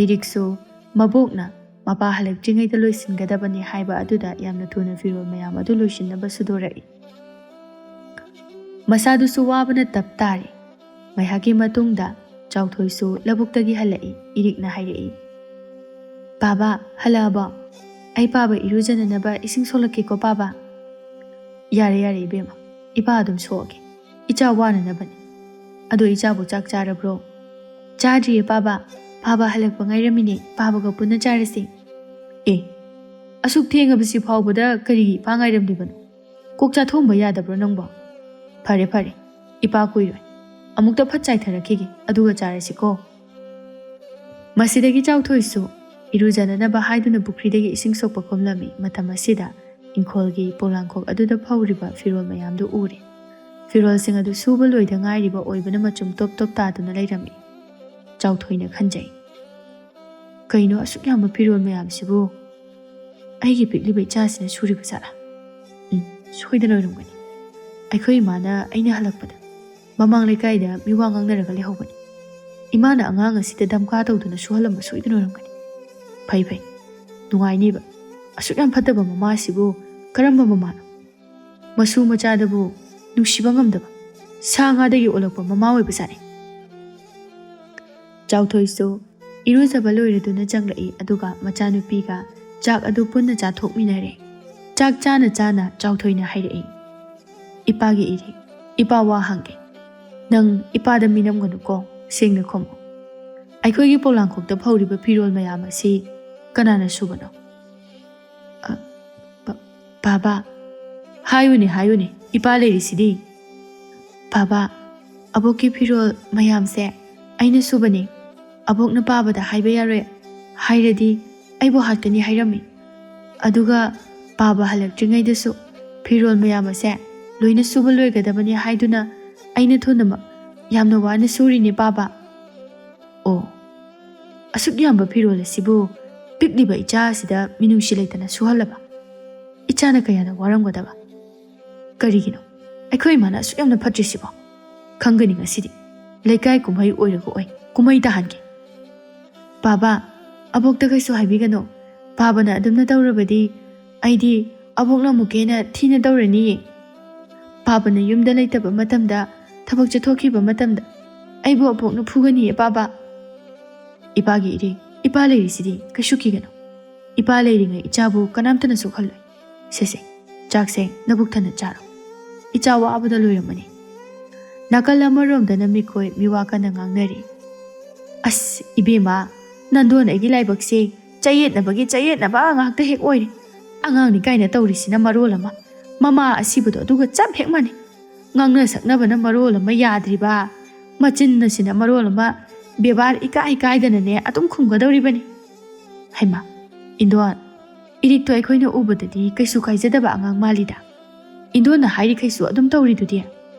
Speaker 1: ꯏꯔꯤꯛꯁꯨ ꯃꯕꯣꯛꯅ ꯃꯄꯥ ꯍꯜꯂꯛꯇ꯭ꯔꯤꯉꯩꯗ ꯂꯣꯏꯁꯤꯟꯒꯗꯕꯅꯤ ꯍꯥꯏꯕ ꯑꯗꯨꯗ ꯌꯥꯝꯅ ꯊꯨꯅ ꯐꯤꯔꯣꯜ ꯃꯌꯥꯝ ꯑꯗꯨ ꯂꯣꯏꯁꯤꯟꯅꯕ ꯁꯨꯗꯣꯔꯛꯏ꯫ ꯃꯁꯥꯗꯨꯁꯨ ꯋꯥꯕꯅ ꯇꯞ ꯇꯥꯔꯤ꯫ ꯉꯥꯏꯍꯥꯛꯀꯤ ꯃꯇꯨꯡꯗ ꯆꯥꯎꯊꯣꯏꯁꯨ ꯂꯧꯕꯨꯛꯇꯒꯤ ꯍꯜꯂꯛꯏ꯫ ꯏꯔꯤꯛꯅ ꯍꯥꯏꯔꯛꯏ, ꯄꯥꯕ ꯍꯜꯂꯛꯑꯕꯣ? ꯑꯩ ꯄꯥꯕ ꯏꯔꯨꯖꯅꯅꯕ ꯏꯁꯤꯡ ꯁꯣꯛꯂꯛꯀꯦꯀꯣ ꯄꯥꯕ꯫ ꯌꯥꯔꯦ ꯌꯥꯔꯦ ꯏꯕꯦꯝꯃ, ꯏꯄꯥ ꯑꯗꯨꯝ ꯁꯣꯛꯑꯒꯦ, ꯏꯆꯥ ꯋꯥꯅꯅꯕꯅꯤ꯫ ꯑꯗꯣ ꯏꯆꯥꯕꯨ ꯆꯥꯛ ꯆꯥꯔꯕ꯭ꯔꯣ? ꯆꯥꯗ꯭ꯔꯤꯌꯦ ꯄꯥꯕ, ꯄꯥꯕ ꯍꯜꯂꯛꯄ ꯉꯥꯏꯔꯝꯃꯤꯅꯦ, ꯄꯥꯕꯒ ꯄꯨꯟꯅ ꯆꯥꯔꯁꯤ꯫ ꯑꯦ, ꯑꯁꯨꯛ ꯊꯦꯡꯉꯕꯁꯤ ꯐꯥꯎꯕꯗ ꯀꯔꯤꯒꯤ ꯏꯄꯥ ꯉꯥꯏꯔꯝꯂꯤꯕꯅꯣ? ꯀꯣꯛ ꯆꯥꯊꯣꯡꯕ ꯌꯥꯗꯕ꯭ꯔꯣ ꯅꯪꯕꯣ? ꯐꯔꯦ ꯐꯔꯦ, ꯏꯄꯥ ꯀꯨꯏꯔꯣꯏ, ꯑꯃꯨꯛꯇ ꯐꯠ ꯆꯥꯏꯊꯔꯛꯈꯤꯒꯦ, ꯑꯗꯨꯒ ꯆꯥꯔꯁꯤꯀꯣ꯫ ꯃꯁꯤꯗꯒꯤ ꯆꯥꯎꯊꯣꯏꯁꯨ ꯏꯔꯨꯖꯅꯅꯕ ꯍꯥꯏꯗꯨꯅ ꯄꯨꯈ꯭ꯔꯤꯗꯒꯤ ꯏꯁꯤꯡ ꯁꯣꯛꯄ ꯀꯨꯝꯂꯝꯃꯤ꯫ ꯃꯇꯝ ꯑꯁꯤꯗ ꯏꯪꯈꯣꯜꯒꯤ ꯄꯣꯂꯥꯡꯈꯣꯛ ꯑꯗꯨꯗ ꯐꯧꯔꯤꯕ ꯐꯤꯔꯣꯜ ꯃꯌꯥꯝꯗꯨ ꯎꯔꯦ꯫ ꯐꯤꯔꯣꯜꯁꯤꯡ ꯑꯗꯨ ꯁꯨꯕ ꯂꯣꯏꯗ ꯉꯥꯏꯔꯤꯕ ꯑꯣꯏꯕꯅ ꯃꯆꯨꯝ ꯇꯣꯞ ꯇꯣꯞ ꯇꯥꯗꯨꯅ ꯂꯩꯔꯝꯃꯤ꯫ ꯆꯥꯎꯊꯣꯏꯅ ꯈꯟꯖꯩ, ꯀꯩꯅꯣ ꯑꯁꯨꯛ ꯌꯥꯝꯕ ꯐꯤꯔꯣꯜ ꯃꯌꯥꯝꯁꯤꯕꯨ ꯑꯩꯒꯤ ꯄꯤꯛꯂꯤꯕ ꯏꯆꯥꯁꯤꯅ ꯁꯨꯔꯤꯕ ꯖꯥꯠꯂꯥ? ꯁꯣꯏꯗꯅ ꯑꯣꯏꯔꯝꯒꯅꯤ꯫ ꯑꯩꯈꯣꯏ ꯏꯃꯥꯅ ꯑꯩꯅ ꯍꯜꯂꯛꯄꯗ ꯃꯃꯥꯡ ꯂꯩꯀꯥꯏꯗ ꯃꯤꯋꯥ ꯉꯥꯡꯅꯔꯒ ꯂꯩꯍꯧꯕꯅꯤ꯫ ꯏꯃꯥꯅ ꯑꯉꯥꯡ ꯑꯁꯤꯗ ꯙꯝꯀꯥ ꯇꯧꯗꯨꯅ ꯁꯨꯍꯜꯂꯝꯕ ꯁꯣꯏꯗꯅ ꯑꯣꯏꯔꯝꯒꯅꯤ꯫ ꯐꯩ ꯐꯩ, ꯅꯨꯡꯉꯥꯏꯅꯤꯕ꯫ ꯑꯁꯨꯛ ꯌꯥꯝ ꯐꯠꯇꯕ ꯃꯃꯥꯁꯤꯕꯨ ꯀꯔꯝꯕ ꯃꯃꯥꯅꯣ? ꯃꯁꯨ ꯃꯆꯥꯗꯕꯨ ꯅꯨꯡꯁꯤꯕ ꯉꯝꯗꯕ ꯁꯥ ꯉꯥꯗꯒꯤ ꯑꯣꯜꯂꯛꯄ ꯃꯃꯥ ꯑꯣꯏꯕꯖꯥꯠꯅꯤ꯫ ꯆꯥꯎꯊꯣꯏꯁꯨ ꯏꯔꯨꯖꯕ ꯂꯣꯏꯔꯗꯨꯅ ꯆꯪꯂꯛꯏ꯫ ꯑꯗꯨꯒ ꯃꯆꯥꯅꯨꯄꯤꯒ ꯆꯥꯛ ꯑꯗꯨ ꯄꯨꯟꯅ ꯆꯥꯊꯣꯛꯃꯤꯟꯅꯔꯦ꯫ ꯆꯥꯛ ꯆꯥꯅ ꯆꯥꯅ ꯆꯥꯎꯊꯣꯏꯅ ꯍꯥꯏꯔꯛꯏ, ꯏꯄꯥꯒꯤ ꯏꯔꯤꯛ, ꯏꯄꯥ ꯋꯥ ꯍꯪꯒꯦ꯫ ꯅꯪ ꯏꯄꯥꯗ ꯃꯤꯅꯝꯒꯅꯨꯀꯣ, ꯁꯦꯡꯅ ꯈꯨꯝꯃꯨ꯫ ꯑꯩꯈꯣꯏꯒꯤ ꯄꯣꯂꯥꯡꯈꯣꯛꯇ ꯐꯧꯔꯤꯕ ꯐꯤꯔꯣꯜ ꯃꯌꯥꯝ ꯑꯁꯤ ꯀꯅꯥꯅ ꯁꯨꯕꯅꯣ? ꯕꯥꯕꯥ, ꯍꯥꯏꯌꯨꯅꯦ ꯍꯥꯏꯌꯨꯅꯦ, ꯏꯄꯥ ꯂꯩꯔꯤꯁꯤꯗꯤ꯫ ꯕꯥꯕꯥ, ꯑꯕꯣꯛꯀꯤ ꯐꯤꯔꯣꯜ ꯃꯌꯥꯝꯁꯦ ꯑꯩꯅ ꯁꯨꯕꯅꯤ꯫ ꯑꯕꯣꯛꯅ ꯄꯥꯕꯗ ꯍꯥꯏꯕ ꯌꯥꯔꯣꯏ ꯍꯥꯏꯔꯗꯤ ꯑꯩꯕꯨ ꯍꯥꯠꯀꯅꯤ ꯍꯥꯏꯔꯝꯃꯤ꯫ ꯑꯗꯨꯒ ꯄꯥꯕ ꯍꯜꯂꯛꯇ꯭ꯔꯤꯉꯩꯗꯁꯨ ꯐꯤꯔꯣꯜ ꯃꯌꯥꯝ ꯑꯁꯦ ꯂꯣꯏꯅ ꯁꯨꯕ ꯂꯣꯏꯒꯗꯕꯅꯤ ꯍꯥꯏꯗꯨꯅ ꯑꯩꯅ ꯊꯨꯅꯃꯛ ꯌꯥꯝꯅ ꯋꯥꯅ ꯁꯨꯔꯤꯅꯦ ꯄꯥꯕ. ꯑꯣ, ꯑꯁꯨꯛ ꯌꯥꯝꯕ ꯐꯤꯔꯣꯜ ꯑꯁꯤꯕꯨ ꯄꯤꯛꯂꯤꯕ ꯏꯆꯥ ꯑꯁꯤꯗ ꯃꯤꯅꯨꯡꯁꯤ ꯂꯩꯇꯅ ꯁꯨꯍꯜꯂꯕ? ꯏꯆꯥꯅ ꯀꯌꯥꯗ ꯋꯥꯔꯝꯒꯗꯕ? ꯀꯔꯤꯒꯤꯅꯣ ꯑꯩꯈꯣꯏ ꯏꯃꯥꯅ ꯑꯁꯨꯛ ꯌꯥꯝꯅ ꯐꯠꯇ꯭ꯔꯤꯁꯤꯕꯣ? ꯈꯪꯒꯅꯤ ꯉꯁꯤꯗꯤ. ꯂꯩꯀꯥꯏ ꯀꯨꯝꯍꯩ ꯑꯣꯏꯔꯒ ꯑꯣꯏ, ꯀꯨꯝꯍꯩ ꯇꯥꯍꯟꯒꯦ. ꯄꯥꯕ, ꯑꯕꯣꯛꯇ ꯀꯩꯁꯨ ꯍꯥꯏꯕꯤꯒꯅꯣ. ꯄꯥꯕꯅ ꯑꯗꯨꯝꯅ ꯇꯧꯔꯕꯗꯤ ꯑꯩꯗꯤ ꯑꯕꯣꯛꯅ ꯑꯃꯨꯛ ꯍꯦꯟꯅ ꯊꯤꯅ ꯇꯧꯔꯅꯤꯌꯦ. ꯄꯥꯕꯅ ꯌꯨꯝꯗ ꯂꯩꯇꯕ ꯃꯇꯝꯗ, ꯊꯕꯛ ꯆꯠꯊꯣꯛꯈꯤꯕ ꯃꯇꯝꯗ ꯑꯩꯕꯨ ꯑꯕꯣꯛꯅ ꯐꯨꯒꯅꯤꯌꯦ ꯄꯥꯕ. ꯏꯄꯥꯒꯤ ꯏꯔꯦꯡ, ꯏꯄꯥ ꯂꯩꯔꯤꯁꯤꯗꯤ ꯀꯩꯁꯨ ꯀꯤꯒꯅꯨ. ꯏꯄꯥ ꯂꯩꯔꯤꯉꯩ ꯏꯆꯥꯕꯨ ꯀꯅꯥꯝꯇꯅ ꯁꯣꯛꯍꯜꯂꯣꯏ. ꯁꯦꯁꯦ, ꯆꯥꯛꯁꯦ ꯅꯕꯨꯛ ꯊꯟꯅ ꯆꯥꯔꯣ. ꯏꯆꯥ ꯋꯥꯕꯗ ꯂꯣꯏꯔꯝꯃꯅꯤ. ꯅꯥꯀꯜ ꯑꯃꯔꯣꯝꯗꯅ ꯃꯤꯈꯣꯏ ꯃꯤꯋꯥ ꯀꯟꯅ ꯉꯥꯡꯅꯔꯤ. ꯑꯁ ꯏꯕꯦꯝꯃ, ꯅꯟꯗꯣꯟ ꯑꯩꯒꯤ ꯂꯥꯏꯕꯛꯁꯦ ꯆꯌꯦꯠꯅꯕꯒꯤ ꯆꯌꯦꯠꯅꯕ ꯉꯥꯛꯇ ꯍꯦꯛ ꯑꯣꯏꯔꯦ. ꯑꯉꯥꯡꯅꯤ ꯀꯥꯏꯅ ꯇꯧꯔꯤꯁꯤꯅ ꯃꯔꯣꯜ ꯑꯃ, ꯃꯃꯥ ꯑꯁꯤꯕꯗꯣ ꯑꯗꯨꯒ ꯆꯞ ꯍꯦꯛ ꯃꯥꯟꯅꯩ. ꯉꯥꯡꯅ ꯁꯛꯅꯕꯅ ꯃꯔꯣꯜ ꯑꯃ ꯌꯥꯗ꯭ꯔꯤꯕ, ꯃꯆꯤꯟꯅꯁꯤꯅ ꯃꯔꯣꯜ ꯑꯃ ꯕꯦꯕꯥꯔ ꯏꯀꯥꯏ ꯀꯥꯏꯗꯅꯅꯦ ꯑꯗꯨꯝ ꯈꯨꯝꯒꯗꯧꯔꯤꯕꯅꯤ. ꯍꯩꯃꯥ, ꯏꯟꯗꯣꯟ, ꯏꯔꯤꯛꯇꯣ ꯑꯩꯈꯣꯏꯅ ꯎꯕꯗꯗꯤ ꯀꯩꯁꯨ ꯀꯥꯏꯖꯗꯕ ꯑꯉꯥꯡ ꯃꯥꯜꯂꯤꯗ. ꯏꯟꯗꯣꯟꯅ ꯍꯥꯏꯔꯤꯈꯩꯁꯨ ꯑꯗꯨꯝ ꯇꯧꯔꯤꯗꯨꯗꯤ.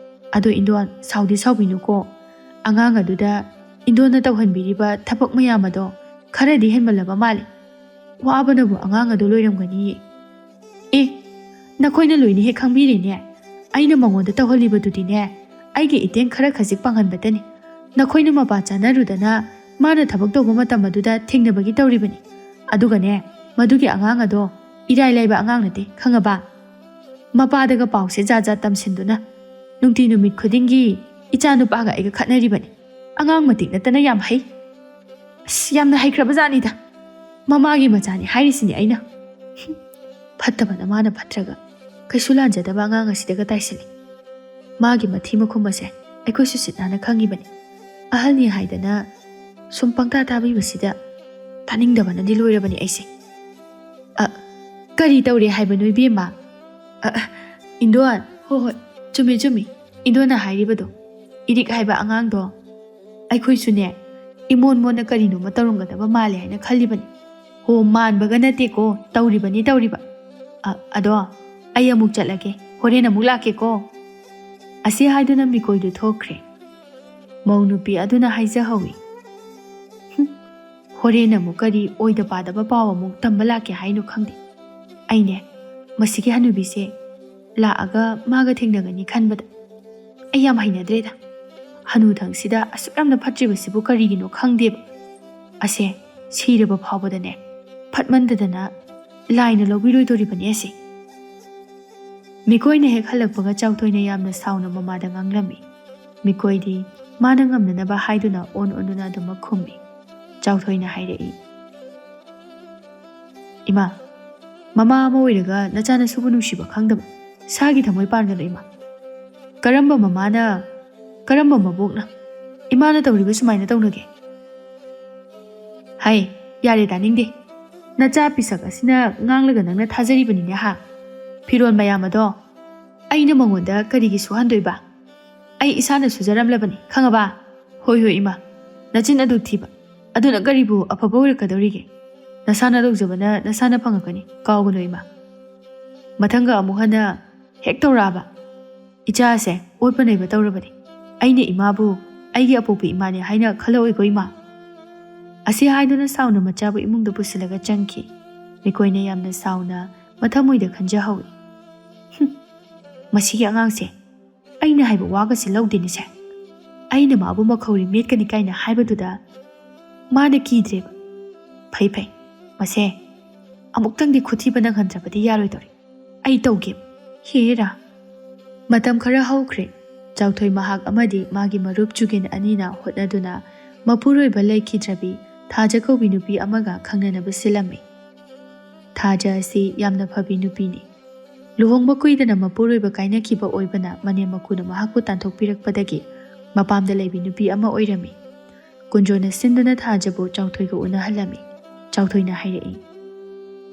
Speaker 1: ꯑꯗꯣ ꯏꯟꯗꯣꯟ, ꯁꯥꯎꯗꯤ ꯁꯥꯎꯕꯤꯅꯨꯀோ. ꯑꯉꯥꯡ ꯑꯗꯨꯗ ꯏꯟꯗꯣꯟꯅ ꯇꯧꯍꯟꯕꯤꯔꯤꯕ ꯊꯕꯛ ꯃꯌꯥꯝ ꯑꯗோ ꯈꯔꯗꯤ ꯍꯦꯟꯃꯜꯂꯕ ꯃꯥꯜꯂꯤ. ꯋꯥꯕꯅꯕꯨ ꯑꯉꯥꯡ ꯑꯗꯨ ꯂꯣꯏꯔꯝꯒꯅꯤꯌꯦ. ꯑꯦ, ꯅꯈꯣꯏꯅ ꯂꯣꯏꯅ ꯍꯦꯛ ꯈꯪꯕꯤꯔꯦꯅꯦ. ꯑꯩꯅ ꯃꯉꯣꯟꯗ ꯇꯧꯍꯜꯂꯤꯕꯗꯨꯗꯤꯅꯦ ꯑꯩꯒꯤ ꯏꯇꯦꯡ ꯈꯔ ꯈꯖꯤꯛ ꯄꯥꯡꯍꯟꯕꯇꯅꯤ. ꯅꯈꯣꯏꯅ ꯃꯄꯥ ꯆꯥꯅꯔꯨꯗꯅ ꯃꯥꯅ ꯊꯕꯛ ꯇꯧꯕ ꯃꯇꯝ ꯑꯗꯨꯗ ꯊꯦꯡꯅꯕꯒꯤ ꯇꯧꯔꯤꯕꯅꯤ. ꯑꯗꯨꯒꯅꯦ, ꯃꯗꯨꯒꯤ ꯑꯉꯥꯡ ꯑꯗꯣ ꯏꯔꯥꯏ ꯂꯥꯏꯕ ꯑꯉꯥꯡ ꯅꯠꯇꯦ, ꯈꯪꯉꯕ? ꯃꯄꯥꯗꯒ ꯄꯥꯎꯁꯦ ꯖꯥꯠ ꯖꯥꯠ ꯇꯝꯁꯤꯟꯗꯨꯅ ꯅꯨꯡꯇꯤ ꯅꯨꯃꯤꯠ ꯈꯨꯗꯤꯡꯒꯤ ꯏꯆꯥ ꯅꯨꯄꯥꯒ ꯑꯩꯒ ꯈꯠꯅꯔꯤꯕꯅꯤ. ꯑꯉꯥꯡ ꯃꯇꯤꯛ ꯅꯠꯇꯅ ꯌꯥꯝ ꯍꯩ. ꯑꯁ, ꯌꯥꯝꯅ ꯍꯩꯈ꯭ꯔꯕꯖꯥꯠꯅꯤꯗ. ꯃꯃꯥꯒꯤ ꯃꯆꯥꯅꯤ ꯍꯥꯏꯔꯤꯁꯤꯅꯤ ꯑꯩꯅ. ꯐꯠꯇꯕꯅ ꯃꯥꯅ ꯐꯠꯇ꯭ꯔꯒ ꯀꯩꯁꯨ ꯂꯥꯟꯖꯗꯕ ꯑꯉꯥꯡ ꯑꯁꯤꯗꯒ ꯇꯥꯏꯁꯤꯜꯂꯤ. ꯃꯥꯒꯤ ꯃꯊꯤ ꯃꯈꯨꯝ ꯑꯁꯦ ꯑꯩꯈꯣꯏꯁꯨ ꯁꯤꯠ ꯅꯥꯟꯅ ꯈꯪꯉꯤꯕꯅꯤ. ꯑꯍꯜꯅꯤ ꯍꯥꯏꯗꯅ ꯁꯨꯝ ꯄꯪꯇꯥ ꯇꯥꯕꯤꯕꯁꯤꯗ ꯇꯥꯅꯤꯡꯗꯕꯅꯗꯤ ꯂꯣꯏꯔꯕꯅꯤ ꯑꯩꯁꯦ. ꯀꯔꯤ ꯇꯧꯔꯦ ꯍꯥꯏꯕꯅꯣ ꯏꯕꯦꯝꯃ? ꯏꯟꯗꯣꯟ, ꯍꯣꯏ ꯆꯨꯝꯃꯤ ꯆꯨꯝꯃꯤ ꯏꯟꯗꯣꯟꯅ ꯍꯥꯏꯔꯤꯕꯗꯣ. ꯏꯔꯤꯛ ꯍꯥꯏꯕ ꯑꯉꯥꯡꯗꯣ ꯑꯩꯈꯣꯏꯁꯨꯅꯦ ꯏꯃꯣꯟ ꯃꯣꯟꯅ ꯀꯔꯤꯅꯣꯃ ꯇꯧꯔꯝꯒꯗꯕ ꯃꯥꯜꯂꯦ ꯍꯥꯏꯅ ꯈꯜꯂꯤꯕꯅꯤ. ꯍꯣ, ꯃꯥꯟꯕꯒ ꯅꯠꯇꯦꯀꯣ, ꯇꯧꯔꯤꯕꯅꯤ ꯇꯧꯔꯤꯕ. ꯑꯗꯣ ꯑꯩ ꯑꯃꯨꯛ ꯆꯠꯂꯒꯦ, ꯍꯣꯔꯦꯟ ꯑꯃꯨꯛ ꯂꯥꯛꯀꯦꯀꯣ. ꯑꯁꯤ ꯍꯥꯏꯗꯨꯅ ꯃꯤꯀꯣꯏꯗꯨ ꯊꯣꯛꯈ꯭ꯔꯦ. ꯃꯧ ꯅꯨꯄꯤ ꯑꯗꯨꯅ ꯍꯥꯏꯖꯍꯧꯏ. ꯍꯣꯔꯦꯟ ꯑꯃꯨꯛ ꯀꯔꯤ ꯑꯣꯏꯗ ꯄꯥꯗꯕ ꯄꯥꯎ ꯑꯃꯨꯛ ꯇꯝꯕ ꯂꯥꯛꯀꯦ ꯍꯥꯏꯅꯣ ꯈꯪꯗꯦ. ꯑꯩꯅꯦ ꯃꯁꯤꯒꯤ ꯍꯅꯨꯕꯤꯁꯦ ꯂꯥꯛꯑꯒ ꯃꯥꯒ ꯊꯦꯡꯅꯒꯅꯤ ꯈꯟꯕꯗ ꯑꯩ ꯌꯥꯝ ꯍꯩꯅꯗ꯭ꯔꯦꯗ. ꯍꯅꯨꯊꯪꯁꯤꯗ ꯑꯁꯨꯛ ꯌꯥꯝꯅ ꯐꯠꯇ꯭ꯔꯤꯕꯁꯤꯕꯨ ꯀꯔꯤꯒꯤꯅꯣ ꯈꯪꯗꯦꯕ. ꯑꯁꯦ ꯁꯤꯔꯕ ꯐꯥꯎꯕꯗꯅꯦ ꯐꯠꯃꯟꯗꯗꯅ ꯂꯥꯏꯅ ꯂꯧꯕꯤꯔꯣꯏꯗꯣꯔꯤꯕꯅꯤ ꯑꯁꯦ. ꯃꯤꯀꯣꯏꯅ ꯍꯦꯛ ꯍꯜꯂꯛꯄꯒ ꯆꯥꯎꯊꯣꯏꯅ ꯌꯥꯝꯅ ꯁꯥꯎꯅ ꯃꯃꯥꯗ ꯉꯥꯡꯂꯝꯃꯤ. ꯃꯤꯀꯣꯏꯗꯤ ꯃꯥꯅ ꯉꯝꯅꯅꯕ ꯍꯥꯏꯗꯨꯅ ꯑꯣꯟ ꯑꯣꯟꯗꯨꯅ ꯑꯗꯨꯃꯛ ꯈꯨꯝꯃꯤ. ꯆꯥꯎꯊꯣꯏꯅ ꯍꯥꯏꯔꯛꯏ. ꯏꯃꯥ, ꯃꯃꯥ ꯑꯃ ꯑꯣꯏꯔꯒ ꯅꯆꯥꯅꯁꯨꯕꯨ ꯅꯨꯡꯁꯤꯕ ꯈꯪꯗꯕ ꯁꯥꯒꯤ ꯊꯃꯣꯏ ꯄꯥꯟꯒꯅꯨ ꯏꯃꯥ. ꯀꯔꯝꯕ ꯃꯃꯥꯅ, ꯀꯔꯝꯕ ꯃꯕꯣꯛꯅ ꯏꯃꯥꯅ ꯇꯧꯔꯤꯕ ꯁꯨꯃꯥꯏꯅ ꯇꯧꯅꯒꯦ? ꯍꯥꯏ, ꯌꯥꯔꯦ ꯇꯥꯅꯤꯡꯗꯦ. ꯅꯆꯥ ꯄꯤꯁꯛ ꯑꯁꯤꯅ ꯉꯥꯡꯂꯒ ꯅꯪꯅ ꯊꯥꯖꯔꯤꯕꯅꯤꯅꯦ ꯍꯥ. ꯐꯤꯔꯣꯜ ꯃꯌꯥꯝ ꯑꯗോ ꯑꯩꯅ ꯃꯉꯣꯟꯗ ꯀꯔꯤꯒꯤ ꯁꯨꯍꯟꯗꯣꯏꯕ? ꯑꯩ ꯏꯁꯥꯅ ꯁꯨꯖꯔꯝꯂꯕꯅꯤ, ꯈꯪꯉꯕ? ꯍꯣꯏ ꯍꯣꯏ ꯏꯃꯥ, ꯅꯆꯤꯟ ꯑꯗꯨ ꯊꯤꯕ ꯑꯗꯨꯅ ꯀꯔꯤꯕꯨ ꯑꯐꯕ ꯑꯣꯏꯔꯛꯀꯗꯧꯔꯤꯒꯦ? ꯅꯁꯥꯅ ꯇꯧꯖꯕꯅ ꯅꯁꯥꯅ ꯐꯪꯉꯛꯀꯅꯤ, ꯀꯥꯎꯒꯅꯨ ꯏꯃꯥ. ꯃꯊꯪꯒ ꯑꯃꯨꯛ ꯍꯟꯅ ꯍꯦꯛ ꯇꯧꯔꯛꯑꯕ ꯏꯆꯥꯁꯦ ꯑꯣꯠꯄ ꯅꯩꯕ ꯇꯧꯔꯕꯅꯤ. ꯑꯩꯅ ꯏꯃꯥꯕꯨ ꯑꯩꯒꯤ ꯑꯄꯣꯛꯄ ꯏꯃꯥꯅꯤ ꯍꯥꯏꯅ ꯈꯜꯂꯛꯑꯣꯏꯀꯣ ꯏꯃꯥ. ꯑꯁꯤ ꯍꯥꯏꯗꯨꯅ ꯁꯥꯎꯅ ꯃꯆꯥꯕꯨ ꯏꯃꯨꯡꯗ ꯄꯨꯁꯤꯜꯂꯒ ꯆꯪꯈꯤ. ꯃꯤꯀꯣꯏꯅ ꯌꯥꯝꯅ ꯁꯥꯎꯅ ꯃꯊꯃꯣꯏꯗ ꯈꯟꯖꯍꯧꯏ. ꯃꯁꯤꯒꯤ ꯑꯉꯥꯡꯁꯦ ꯑꯩꯅ ꯍꯥꯏꯕ ꯋꯥꯒꯁꯤ ꯂꯧꯗꯦꯅꯤꯁꯦ. ꯑꯩꯅ ꯃꯥꯕꯨ ꯃꯈꯧꯔꯤ ꯃꯦꯠꯀꯅꯤ ꯀꯥꯏꯅ ꯍꯥꯏꯕꯗꯨꯗ ꯃꯥꯅ ꯀꯤꯗ꯭ꯔꯦꯕ. ꯐꯩ ꯐꯩ, ꯃꯁꯦ ꯑꯃꯨꯛꯇꯪꯗꯤ ꯈꯨꯊꯤꯕ ꯅꯪꯍꯟꯗ꯭ꯔꯕꯗꯤ ꯌꯥꯔꯣꯏꯗꯧꯔꯤ. ꯑꯩ ꯇꯧꯒꯦꯕ. ꯍꯦꯔꯥ. ꯃꯇꯝ ꯈꯔ ꯍꯧꯈ꯭ꯔꯦ. ꯆꯥꯎꯊꯣꯏ ꯃꯍꯥꯛ ꯑꯃꯗꯤ ꯃꯥꯒꯤ ꯃꯔꯨꯞ ꯆꯨꯒꯦꯟ ꯑꯅꯤꯅ ꯍꯣꯠꯅꯗꯨꯅ ꯃꯄꯨꯔꯣꯏꯕ ꯂꯩꯈꯤꯗ꯭ꯔꯕꯤ ꯊꯥꯖ ꯀꯧꯕꯤ ꯅꯨꯄꯤ ꯑꯃꯒ ꯈꯪꯅꯅꯕ ꯁꯤꯜꯂꯝꯃꯤ. ꯊꯥꯖ ꯑꯁꯤ ꯌꯥꯝꯅ ꯐꯕꯤ ꯅꯨꯄꯤꯅꯤ. ꯂꯨꯍꯣꯡꯕ ꯀꯨꯏꯗꯅ ꯃꯄꯨꯔꯣꯏꯕ ꯀꯥꯏꯅꯈꯤꯕ ꯑꯣꯏꯕꯅ ꯃꯅꯦꯝ ꯃꯀꯨꯅ ꯃꯍꯥꯛꯄꯨ ꯇꯥꯟꯊꯣꯛꯄꯤꯔꯛꯄꯗꯒꯤ ꯃꯄꯥꯝꯗ ꯂꯩꯕꯤ ꯅꯨꯄꯤ ꯑꯃ ꯑꯣꯏꯔꯝꯃꯤ. ꯀꯨꯟꯖꯣꯅ ꯁꯤꯟꯗꯨꯅ ꯊꯥꯖꯕꯨ ꯆꯥꯎꯊꯣꯏꯒ ꯎꯅꯍꯜꯂꯝꯃꯤ. ꯆꯥꯎꯊꯣꯏꯅ ꯍꯥꯏꯔꯛꯏ.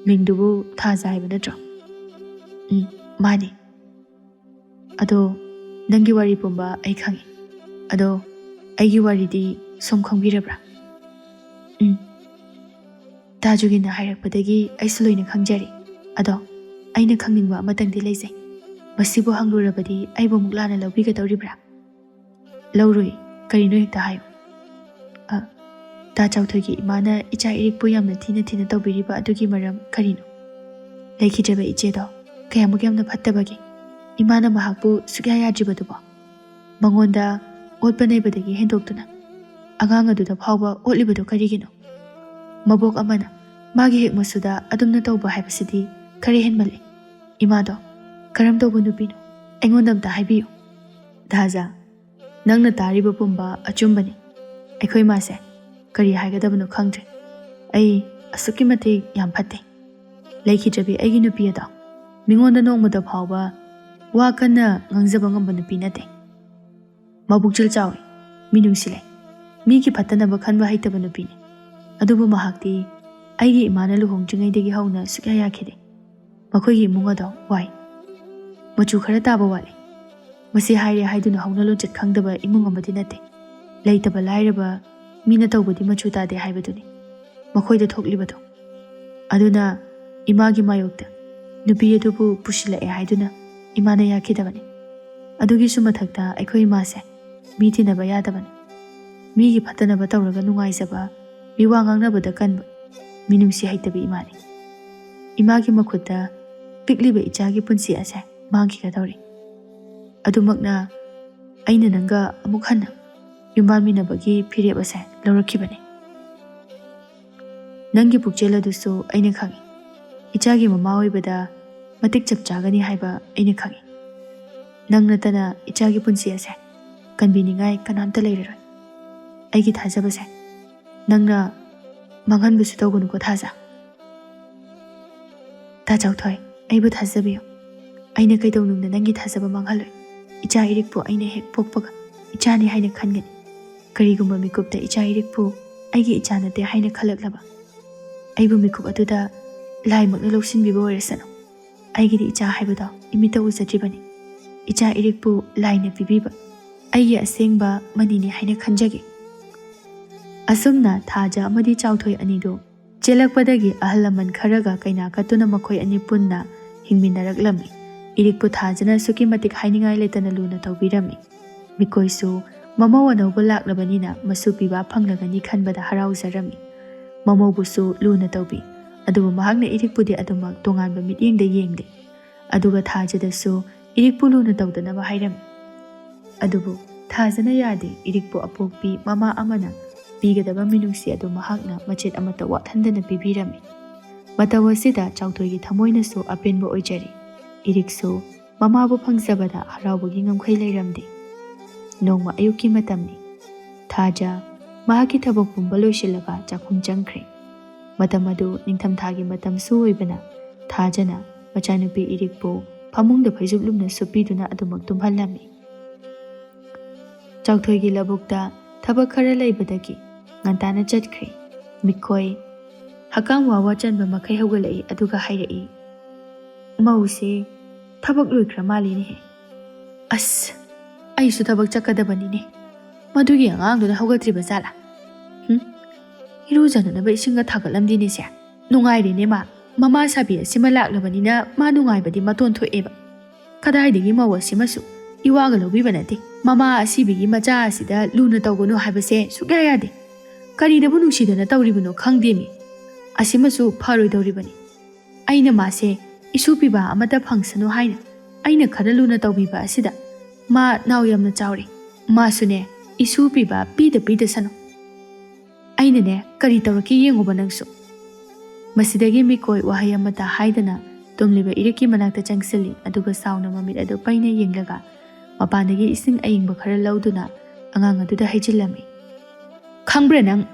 Speaker 1: ꯃꯤꯡꯗꯨꯕꯨ ꯊꯥꯖ ꯍꯥꯏꯕ ꯅꯠꯇ꯭ꯔꯣ? ꯃꯥꯅꯤ. ꯑꯗꯣ ꯅꯪꯒꯤ ꯋꯥꯔꯤ ꯄꯨꯝꯕ ꯑꯩ ꯈꯪꯉꯤ. ꯑꯗꯣ ꯑꯩꯒꯤ ꯋꯥꯔꯤꯗꯤ ꯁꯨꯝ ꯈꯪꯕꯤꯔꯕ꯭ꯔꯥ? ꯇꯥꯖꯨꯒꯤꯅ ꯍꯥꯏꯔꯛꯄꯗꯒꯤ ꯑꯩꯁꯨ ꯂꯣꯏꯅ ꯈꯪꯖꯔꯤ. ꯑꯗꯣ ꯑꯩꯅ ꯈꯪꯅꯤꯡꯕ ꯑꯃꯇꯪꯗꯤ ꯂꯩꯖꯩ. ꯃꯁꯤꯕꯨ ꯍꯪꯂꯨꯔꯕꯗꯤ ꯑꯩꯕꯨ ꯑꯃꯨꯛ ꯂꯥꯟꯅ ꯂꯧꯕꯤꯒꯗꯧꯔꯤꯕ꯭ꯔꯥ? ꯂꯧꯔꯣꯏ. ꯀꯔꯤꯅꯣ ꯍꯦꯛꯇ ꯍꯥꯏꯌꯨ꯫ ꯗꯥ ꯆꯥꯎꯊꯣꯏꯒꯤ ꯏꯃꯥꯅ ꯏꯆꯥ ꯏꯔꯤꯛꯄꯨ ꯌꯥꯝꯅ ꯊꯤꯅ ꯇꯧꯕꯤꯔꯤꯕ ꯑꯗꯨꯒꯤ ꯃꯔꯝ ꯀꯔꯤꯅꯣ? ꯂꯩꯈꯤꯗ꯭ꯔꯕ ꯏꯆꯦꯗꯣ ꯀꯌꯥꯃꯨꯛ ꯌꯥꯝꯅ ꯐꯠꯇꯕꯒꯦ ꯏꯃꯥꯅ ꯃꯍꯥꯛꯄꯨ ꯁꯨꯛꯌꯥ ꯌꯥꯗ꯭ꯔꯤꯕꯗꯨꯕꯣ? ꯃꯉꯣꯟꯗ ꯑꯣꯠꯄ ꯅꯩꯕꯗꯒꯤ ꯍꯦꯟꯗꯣꯛꯇꯨꯅ ꯑꯉꯥꯡ ꯑꯗꯨꯗ ꯐꯥꯎꯕ ꯑꯣꯠꯂꯤꯕꯗꯨ ꯀꯔꯤꯒꯤꯅꯣ? ꯃꯕꯣꯛ ꯑꯃꯅ ꯃꯥꯒꯤ ꯍꯦꯛ ꯃꯁꯨꯗ ꯑꯗꯨꯝꯅ ꯇꯧꯕ ꯍꯥꯏꯕꯁꯤꯗꯤ ꯈꯔ ꯍꯦꯟꯃꯜꯂꯤ꯫ ꯏꯃꯥꯗꯣ ꯀꯔꯝ ꯇꯧꯕ ꯅꯨꯄꯤꯅꯣ? ꯑꯩꯉꯣꯟꯗ ꯑꯝꯇ ꯍꯥꯏꯕꯤꯌꯨ꯫ ꯗꯥꯖꯥ, ꯅꯪꯅ ꯇꯥꯔꯤꯕ ꯄꯨꯝꯕ ꯑꯆꯨꯝꯕꯅꯤ꯫ ꯑꯩꯈꯣꯏ ꯃꯥꯁꯦ ꯀꯔꯤ ꯍꯥꯏꯒꯗꯕꯅꯣ ꯈꯪꯗ꯭ꯔꯦ꯫ ꯑꯩ ꯑꯁꯨꯛꯀꯤ ꯃꯇꯤꯛ ꯌꯥꯝ ꯐꯠꯇꯦ꯫ ꯂꯩꯈꯤꯗ꯭ꯔꯕꯤ ꯑꯩꯒꯤ ꯅꯨꯄꯤ ꯑꯗꯣ ꯃꯤꯉꯣꯟꯗ ꯅꯣꯡꯃꯗ ꯐꯥꯎꯕ ꯋꯥ ꯀꯟꯅ ꯉꯥꯡꯖꯕ ꯉꯝꯕ ꯅꯨꯄꯤ ꯅꯠꯇꯦ꯫ ꯃꯕꯨꯛꯆꯦꯜ ꯆꯥꯎꯏ, ꯃꯤꯅꯨꯡꯁꯤ ꯂꯩ, ꯃꯤꯒꯤ ꯐꯠꯇꯅꯕ ꯈꯟꯕ ꯍꯩꯇꯕ ꯅꯨꯄꯤꯅꯤ꯫ ꯑꯗꯨꯕꯨ ꯃꯍꯥꯛꯇꯤ ꯑꯩꯒꯤ ꯏꯃꯥꯅ ꯂꯨꯍꯣꯡꯗ꯭ꯔꯤꯉꯩꯗꯒꯤ ꯍꯧꯅ ꯁꯨꯛꯌꯥ ꯌꯥꯈꯤꯗꯦ꯫ ꯃꯈꯣꯏꯒꯤ ꯏꯃꯨꯡ ꯑꯗꯣ ꯋꯥꯏ, ꯃꯆꯨ ꯈꯔ ꯇꯥꯕ ꯋꯥꯠꯂꯤ꯫ ꯃꯁꯤ ꯍꯥꯏꯔꯦ ꯍꯥꯏꯗꯨꯅ ꯍꯧꯅ ꯂꯣꯟꯆꯠ ꯈꯪꯗꯕ ꯏꯃꯨꯡ ꯑꯃꯗꯤ ꯅꯠꯇꯦ꯫ ꯂꯩꯇꯕ ꯂꯥꯏꯔꯕ ꯃꯤꯅ ꯇꯧꯕꯗꯤ ꯃꯆꯨ ꯇꯥꯗꯦ ꯍꯥꯏꯕꯗꯨꯅꯤ ꯃꯈꯣꯏꯗ ꯊꯣꯛꯂꯤꯕꯗꯣ꯫ ꯑꯗꯨꯅ ꯏꯃꯥꯒꯤ ꯃꯥꯌꯣꯛꯇ ꯅꯨꯄꯤ ꯑꯗꯨꯕꯨ ꯄꯨꯁꯤꯜꯂꯛꯑꯦ ꯍꯥꯏꯗꯨꯅ ꯏꯃꯥꯅ ꯌꯥꯈꯤꯗꯕꯅꯤ꯫ ꯑꯗꯨꯒꯤꯁꯨ ꯃꯊꯛꯇ ꯑꯩꯈꯣꯏ ꯏꯃꯥꯁꯦ ꯃꯤ ꯇꯤꯟꯅꯕ ꯌꯥꯗꯕꯅꯤ꯫ ꯃꯤꯒꯤ ꯐꯠꯇꯅꯕ ꯇꯧꯔꯒ ꯅꯨꯡꯉꯥꯏꯖꯕ, ꯃꯤꯋꯥ ꯉꯥꯡꯅꯕꯗ ꯀꯟꯕ, ꯃꯤꯅꯨꯡꯁꯤ ꯍꯩꯇꯕꯤ ꯏꯃꯥꯅꯤ꯫ ꯏꯃꯥꯒꯤ ꯃꯈꯨꯠꯇ ꯄꯤꯛꯂꯤꯕ ꯏꯆꯥꯒꯤ ꯄꯨꯟꯁꯤ ꯑꯁꯦ ꯃꯥꯡꯈꯤꯒꯗꯧꯔꯤ꯫ ꯑꯗꯨꯃꯛꯅ ꯑꯩꯅ ꯅꯪꯒ ꯑꯃꯨꯛ ꯍꯟꯅ ꯌꯨꯝꯕꯥꯟꯃꯤꯟꯅꯕꯒꯤ ꯐꯤꯔꯦꯞ ꯑꯁꯦ ꯂꯧꯔꯛꯈꯤꯕꯅꯤ꯫ ꯅꯪꯒꯤ ꯄꯨꯛꯆꯦꯜ ꯑꯗꯨꯁꯨ ꯑꯩꯅ ꯈꯪꯏ꯫ ꯏꯆꯥꯒꯤ ꯃꯃꯥ ꯑꯣꯏꯕꯗ ꯃꯇꯤꯛ ꯆꯞ ꯆꯥꯒꯅꯤ ꯍꯥꯏꯕ ꯑꯩꯅ ꯈꯪꯏ꯫ ꯅꯪ ꯅꯠꯇꯅ ꯏꯆꯥꯒꯤ ꯄꯨꯟꯁꯤ ꯑꯁꯦ ꯀꯟꯕꯤꯅꯤꯡꯉꯥꯏ ꯀꯅꯥꯝꯇ ꯂꯩꯔꯔꯣꯏ꯫ ꯑꯩꯒꯤ ꯊꯥꯖꯕꯁꯦ ꯅꯪꯅ ꯃꯥꯡꯍꯟꯕꯁꯨ ꯇꯧꯒꯅꯨꯀꯣ ꯊꯥꯖ꯫ ꯗꯥ ꯆꯥꯎꯊꯣꯏ, ꯑꯩꯕꯨ ꯊꯥꯖꯕꯤꯌꯨ꯫ ꯑꯩꯅ ꯀꯩꯗꯧꯅꯨꯡꯗ ꯅꯪꯒꯤ ꯊꯥꯖꯕ ꯃꯥꯡꯍꯜꯂꯣꯏ꯫ ꯏꯆꯥ ꯏꯔꯤꯛꯄꯨ ꯑꯩꯅ ꯍꯦꯛ ꯄꯣꯛꯄꯒ ꯏꯆꯥꯅꯤ ꯍꯥꯏꯅ ꯈꯟꯒꯅꯤ꯫ ꯀꯔꯤꯒꯨꯝꯕ ꯃꯤꯀꯨꯞꯇ ꯏꯆꯥ ꯏꯔꯤꯛꯄꯨ ꯑꯩꯒꯤ ꯏꯆꯥ ꯅꯠꯇꯦ ꯍꯥꯏꯅ ꯈꯜꯂꯛꯂꯕ ꯑꯩꯕꯨ ꯃꯤꯀꯨꯞ ꯑꯗꯨꯗ ꯂꯥꯏꯃꯛꯅ ꯂꯧꯁꯤꯟꯕꯤꯕ ꯑꯣꯏꯔꯁꯅꯨ꯫ ꯑꯩꯒꯤꯗꯤ ꯏꯆꯥ ꯍꯥꯏꯕꯗꯣ ꯏꯃꯤꯠꯇ ꯎꯖꯗ꯭ꯔꯤꯕꯅꯤ꯫ ꯏꯆꯥ ꯏꯔꯤꯛꯄꯨ ꯂꯥꯏꯅ ꯄꯤꯕꯤꯕ ꯑꯩꯒꯤ ꯑꯁꯦꯡꯕ ꯃꯅꯤꯅꯤ ꯍꯥꯏꯅ ꯈꯟꯖꯒꯦ꯫ ꯑꯁꯨꯝꯅ ꯊꯥꯖ ꯑꯃꯗꯤ ꯆꯥꯎꯊꯣꯏ ꯑꯅꯤꯗꯨ ꯆꯦꯜꯂꯛꯄꯗꯒꯤ ꯑꯍꯜ ꯂꯃꯟ ꯈꯔꯒ ꯀꯩꯅꯥ ꯀꯠꯇꯨꯅ ꯃꯈꯣꯏ ꯑꯅꯤ ꯄꯨꯟꯅ ꯍꯤꯡꯃꯤꯟꯅꯔꯛꯂꯝꯃꯤ꯫ ꯏꯔꯤꯛꯄꯨ ꯊꯥꯖꯅ ꯑꯁꯨꯛꯀꯤ ꯃꯇꯤꯛ ꯍꯥꯏꯅꯤꯡꯉꯥꯏ ꯂꯩꯇꯅ ꯂꯨꯅ ꯇꯧꯕꯤꯔꯝꯃꯤ꯫ ꯃꯤꯀꯣꯏꯁꯨ ꯃꯃꯧ ꯑꯅꯧꯕ ꯂꯥꯛꯂꯕꯅꯤꯅ ꯃꯁꯨ ꯄꯤꯕ ꯐꯪꯂꯒꯅꯤ ꯈꯟꯕꯗ ꯍꯔꯥꯎꯖꯔꯝꯃꯤ꯫ ꯃꯃꯧꯕꯨꯁꯨ ꯂꯨꯅ ꯇꯧꯕꯤ꯫ ꯑꯗꯨꯕꯨ ꯃꯍꯥꯛꯅ ꯏꯔꯤꯛꯄꯨꯗꯤ ꯑꯗꯨꯃꯛ ꯇꯣꯉꯥꯟꯕ ꯃꯤꯠꯌꯦꯡꯗ ꯌꯦꯡꯗꯦ꯫ ꯑꯗꯨꯒ ꯊꯥꯖꯗꯁꯨ ꯏꯔꯤꯛꯄꯨ ꯂꯨꯅ ꯇꯧꯗꯅꯕ ꯍꯥꯏꯔꯝꯃꯤ꯫ ꯑꯗꯨꯕꯨ ꯊꯥꯖꯅ ꯌꯥꯗꯦ ꯏꯔꯤꯛꯄꯨ ꯑꯄꯣꯛꯄꯤ ꯃꯃꯥ ꯑꯃꯅ ꯄꯤꯒꯗꯕ ꯃꯤꯅꯨꯡꯁꯤ ꯑꯗꯨ ꯃꯍꯥꯛꯅ ꯃꯆꯦꯠ ꯑꯃꯠꯇ ꯋꯥꯠꯍꯟꯗꯅ ꯄꯤꯕꯤꯔꯝꯃꯤ꯫ ꯃꯇꯧ ꯑꯁꯤꯗ ꯆꯥꯎꯊꯣꯏꯒꯤ ꯊꯃꯣꯏꯅꯁꯨ ꯑꯄꯦꯟꯕ ꯑꯣꯏꯖꯔꯤ꯫ ꯏꯔꯤꯛꯁꯨ ꯃꯃꯥꯕꯨ ꯐꯪꯖꯕꯗ ꯍꯔꯥꯎꯕꯒꯤ ꯉꯝꯈꯩ ꯂꯩꯔꯝꯗꯦ꯫ ꯅꯣꯡꯃ ꯑꯌꯨꯛꯀꯤ ꯃꯇꯝꯅꯤ꯫ ꯊꯥꯖ ꯃꯍꯥꯛꯀꯤ ꯊꯕꯛ ꯄꯨꯝꯕ ꯂꯣꯏꯁꯤꯜꯂꯒ ꯆꯥꯛꯈꯨꯝ ꯆꯪꯈ꯭ꯔꯦ꯫ ꯃꯇꯝ ꯑꯗꯨ ꯅꯤꯡꯊꯝꯊꯥꯒꯤ ꯃꯇꯝꯁꯨ ꯑꯣꯏꯕꯅ ꯊꯥꯖꯅ ꯃꯆꯥꯅꯨꯄꯤ ꯏꯔꯤꯛꯄꯨ ꯐꯃꯨꯡꯗ ꯐꯩꯖꯨꯞ ꯂꯨꯝꯅ ꯁꯨꯞꯄꯤꯗꯨꯅ ꯑꯗꯨꯃꯛ ꯇꯨꯝꯍꯜꯂꯝꯃꯤ꯫ ꯆꯥꯎꯊꯣꯏꯒꯤ ꯂꯧꯕꯨꯛꯇ ꯊꯕꯛ ꯈꯔ ꯂꯩꯕꯗꯒꯤ ꯉꯟꯇꯥꯅ ꯆꯠꯈ꯭ꯔꯦ꯫ ꯃꯤꯀꯣꯏ ꯍꯀꯥꯝ ꯋꯥꯋꯥ ꯆꯟꯕ ꯃꯈꯩ ꯍꯧꯒꯠꯂꯛꯏ ꯑꯗꯨꯒ ꯍꯥꯏꯔꯛꯏ, ꯃꯧꯁꯦ ꯊꯕꯛ ꯂꯣꯏꯈ꯭ꯔ ꯃꯥꯜꯂꯤꯅꯦꯍꯦ꯫ ꯑꯁ, ꯑꯩꯁꯨ ꯊꯕꯛ ꯆꯠꯀꯗꯕꯅꯤꯅꯦ꯫ ꯃꯗꯨꯒꯤ ꯑꯉꯥꯡꯗꯨꯅ ꯍꯧꯒꯠꯇ꯭ꯔꯤꯕ ꯖꯥꯠꯂꯥ? ꯏꯔꯨꯖꯅꯅꯕ ꯏꯁꯤꯡꯒ ꯊꯥꯒꯠꯂꯝꯗꯤꯅꯦꯁꯦ꯫ ꯅꯨꯡꯉꯥꯏꯔꯦꯅꯦ ꯃꯥ꯫ ꯃꯃꯥ ꯁꯥꯕꯤ ꯑꯁꯤꯃ ꯂꯥꯛꯂꯕꯅꯤꯅ ꯃꯥ ꯅꯨꯡꯉꯥꯏꯕꯗꯤ ꯃꯇꯣꯟ ꯊꯣꯛꯑꯦꯕ꯫ ꯀꯗꯥꯏꯗꯒꯤ ꯃꯧ ꯑꯁꯤꯃꯁꯨ ꯏꯋꯥꯒ ꯂꯧꯕꯤꯕ ꯅꯠꯇꯦ꯫ ꯃꯃꯥ ꯑꯁꯤꯕꯤꯒꯤ ꯃꯆꯥ ꯑꯁꯤꯗ ꯂꯨꯅ ꯇꯧꯒꯅꯨ ꯍꯥꯏꯕꯁꯦ ꯁꯨꯛꯌꯥ ꯌꯥꯗꯦ꯫ ꯀꯔꯤꯗꯕꯨ ꯅꯨꯡꯁꯤꯗꯅ ꯇꯧꯔꯤꯕꯅꯣ ꯈꯪꯗꯦꯃꯤ꯫ ꯑꯁꯤꯃꯁꯨ ꯐꯔꯣꯏꯗꯧꯔꯤꯕꯅꯤ꯫ ꯑꯩꯅ ꯃꯥꯁꯦ ꯏꯁꯨ ꯄꯤꯕꯥ ꯑꯃꯠꯇ ꯐꯪꯁꯅꯨ ꯍꯥꯏꯅ ꯑꯩꯅ ꯈꯔ ꯂꯨꯅ ꯇꯧꯕꯤꯕ ꯑꯁꯤꯗ ꯃꯥ ꯅꯥꯎ ꯌꯥꯝꯅ ꯆꯥꯎꯔꯦ꯫ ꯃꯥꯁꯨꯅꯦ ꯏꯁꯨ ꯄꯤꯕꯥ ꯄꯤꯗꯁꯅꯨ꯫ ꯑꯩꯅꯅꯦ ꯀꯔꯤ ꯇꯧꯔꯛꯀꯦ ꯌꯦꯡꯉꯨꯕ ꯅꯪꯁꯨ꯫ ꯃꯁꯤꯗꯒꯤ ꯃꯤꯀꯣꯏ ꯋꯥꯍꯩ ꯑꯃꯠꯇ ꯍꯥꯏꯗꯅ ꯇꯨꯝꯂꯤꯕ ꯏꯔꯤꯛꯀꯤ ꯃꯅꯥꯛꯇ ꯆꯪꯁꯤꯜꯂꯤ ꯑꯗꯨꯒ ꯁꯥꯎꯅ ꯃꯃꯤꯠ ꯑꯗꯨ ꯄꯩꯅ ꯌꯦꯡꯂꯒ ꯃꯄꯥꯟꯗꯒꯤ ꯏꯁꯤꯡ ꯑꯏꯪꯕ ꯈꯔ ꯂꯧꯗꯨꯅ ꯑꯉꯥꯡ ꯑꯗꯨꯗ ꯍꯩꯖꯤꯜꯂꯝꯃꯤ꯫ ꯈꯪꯕ꯭ꯔꯥ ꯅꯪ?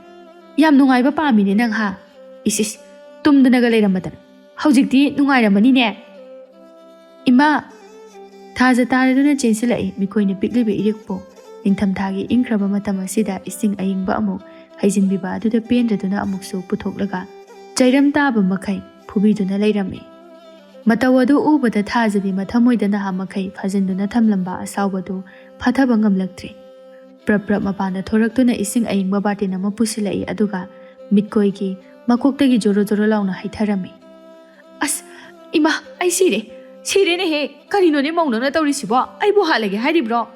Speaker 1: ꯌꯥꯝ ꯅꯨꯡꯉꯥꯏꯕ ꯄꯥꯝꯃꯤꯅꯦ ꯅꯪ ꯍꯥ? ꯏꯁ ꯇꯨꯝꯗꯅꯒ ꯂꯩꯔꯝꯕꯗꯅ ꯍꯧꯖꯤꯛꯇꯤ ꯅꯨꯡꯉꯥꯏꯔꯝꯃꯅꯤꯅꯦ꯫ ꯏꯃꯥ! ꯊꯥꯖ ꯇꯥꯔꯗꯨꯅ ꯆꯦꯟꯁꯤꯜꯂꯛꯏ꯫ ꯃꯤꯀꯣꯏꯅ ꯄꯤꯛꯂꯤꯕ ꯏꯔꯤꯛꯄꯨ ꯅꯤꯡꯊꯝꯊꯥꯒꯤ ꯏꯪꯈ꯭ꯔꯕ ꯃꯇꯝ ꯑꯁꯤꯗ ꯏꯁꯤꯡ ꯑꯏꯪꯕ ꯑꯃꯨꯛ ꯍꯩꯖꯤꯟꯕꯤꯕ ꯑꯗꯨꯗ ꯄꯦꯟꯗ꯭ꯔꯗꯨꯅ ꯑꯃꯨꯛꯁꯨ ꯄꯨꯊꯣꯛꯂꯒ ꯆꯩꯔꯝ ꯇꯥꯕ ꯃꯈꯩ ꯐꯨꯕꯤꯗꯨꯅ ꯂꯩꯔꯝꯃꯤ꯫ ꯃꯇꯧ ꯑꯗꯨ ꯎꯕꯗ ꯊꯥꯖꯗꯤ ꯃꯊꯃꯣꯏꯗ ꯅꯍꯥ ꯃꯈꯩ ꯐꯥꯖꯤꯟꯗꯨꯅ ꯊꯝꯂꯝꯕ ꯑꯁꯥꯎꯕꯗꯨ ꯐꯥꯊꯕ ꯉꯝꯂꯛꯇ꯭ꯔꯦ꯫ ꯄ꯭ꯔꯞ ꯄ꯭ꯔꯞ ꯃꯄꯥꯟꯗ ꯊꯣꯔꯛꯇꯨꯅ ꯏꯁꯤꯡ ꯑꯏꯪꯕ ꯕꯥꯔꯇꯤꯟ ꯑꯃ ꯄꯨꯁꯤꯜꯂꯛꯏ ꯑꯗꯨꯒ ꯃꯤꯠꯀꯣꯏꯒꯤ ꯃꯀꯣꯛꯇꯒꯤ ꯖꯣꯔꯣ ꯖꯣꯔꯣ ꯂꯥꯎꯅ ꯍꯩꯊꯔꯝꯃꯤ꯫ ꯑꯁ ꯏꯃꯥ, ꯑꯩ ꯁꯤꯔꯦꯅꯦꯍꯦ꯫ ꯀꯔꯤꯅꯣꯅꯦ ꯃꯧ ꯅꯪꯅ ꯇꯧꯔꯤꯁꯤꯕꯣ? ꯑꯩꯕꯨ ꯍꯥꯠꯂꯒꯦ ꯍꯥꯏꯔꯤꯕ꯭ꯔꯣ?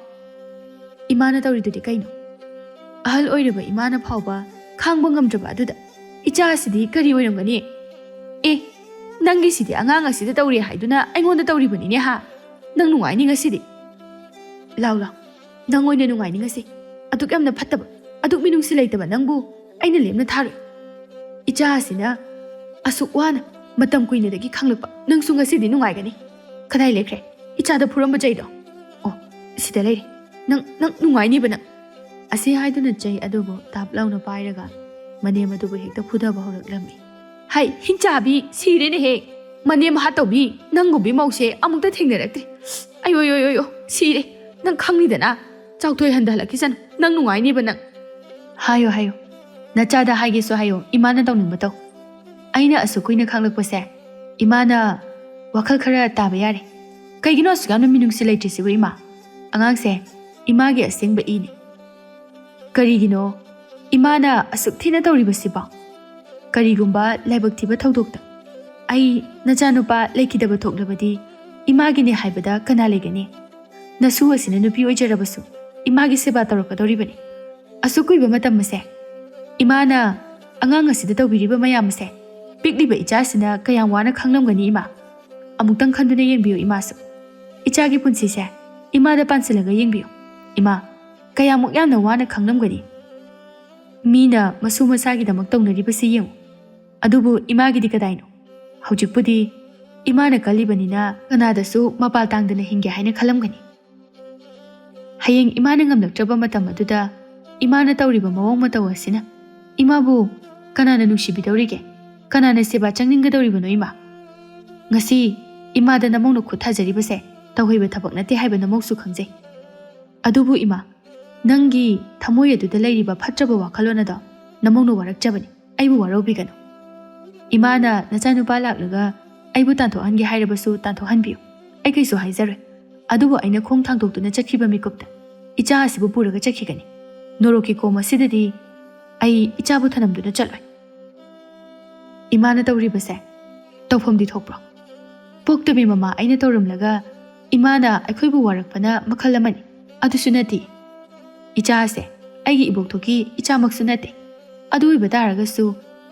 Speaker 1: ꯏꯃꯥꯅ ꯇꯧꯔꯤꯗꯨꯗꯤ ꯀꯩꯅꯣ? ahal oiraba imana phawba khangba ngamdraba aduda icha asidi kari oiramgani e nangi sidi angang asida tawri haiduna aingonda tawri bani ne ha nang nungai ni ngasidi law law nang oina nungai ni ngasi aduk yamna phattaba aduk minung si leitaba nangbu aina lemna tharu icha asina asuk wana matam kuina dagi khanglakpa nang su ngasidi nungai gani kadai lekre icha da phuramba jaido oh sida leire nang nungai ni bana asi haiduna jai adubo tap launa pairaga mane madubu hekta phudaba horaklami hai hinchabi sire ne he mane ma hatobi nanggobi mause amukta thengnaraktre ayo yo yo yo sire nang khangni dana chauthoi handala kisan nang nungai ni bana hayo hayo nachada haige so hayo imana tawning bato aina asukuina khanglakpase imana wakhal khara taba yare kaigino asugana minungsi leitrisi bu ima angangse image asengba ini karigino imana asuk thina tawribasiba karigumba laibak thiba thodokta ai nachanupa leikidaba thoklabadi imagine haibada kana legani nasu asina nupi oijarabasu imagi seba tawrakadoribani asukuiba matam mase imana angang asida tawbiriba mayam se pikliba ichasina kayam wana khanglamgani ima amuktang khanduna yengbiyo imasu ichagi punsise imada pansilaga yengbiyo ima kayamuk yamna wana khanglamgani mina masu masagi damak tawnaribasi yengu adubu imagidi kadaino haujikpudi imana kalibanina kanadasu mapal tangdana hinge haina khalamgani hayeng imana ngamlaktraba matam aduda imana tawriba mawong mataw asina imabu kanana nuksibidawrige kanana seba changningadawribano ima ngasi imada namongna khuthajaribase tawhaiba thabak nate haiba namoksu khangjai adubu ima nangi thamoi aduda leiriba phatraba wakhalonada namongna warakjabani aibu warobigano imana nachanupa laklaga aibu tanto ange hairabasu tanto hanbiyo ai kaisu haizare adubu aina khong thangdoktuna chakhiba mikupta icha asibu puraga chakhigani noroki koma sidadi ai ichabu thanamduna chaloi imana tawribase tawfamdi thokpro poktabi mama aina tawramlaga imana aikhoibu warakpana makhal amani adusu nati icha ase aigi iboktoki icha maksu nate aduiba daragasu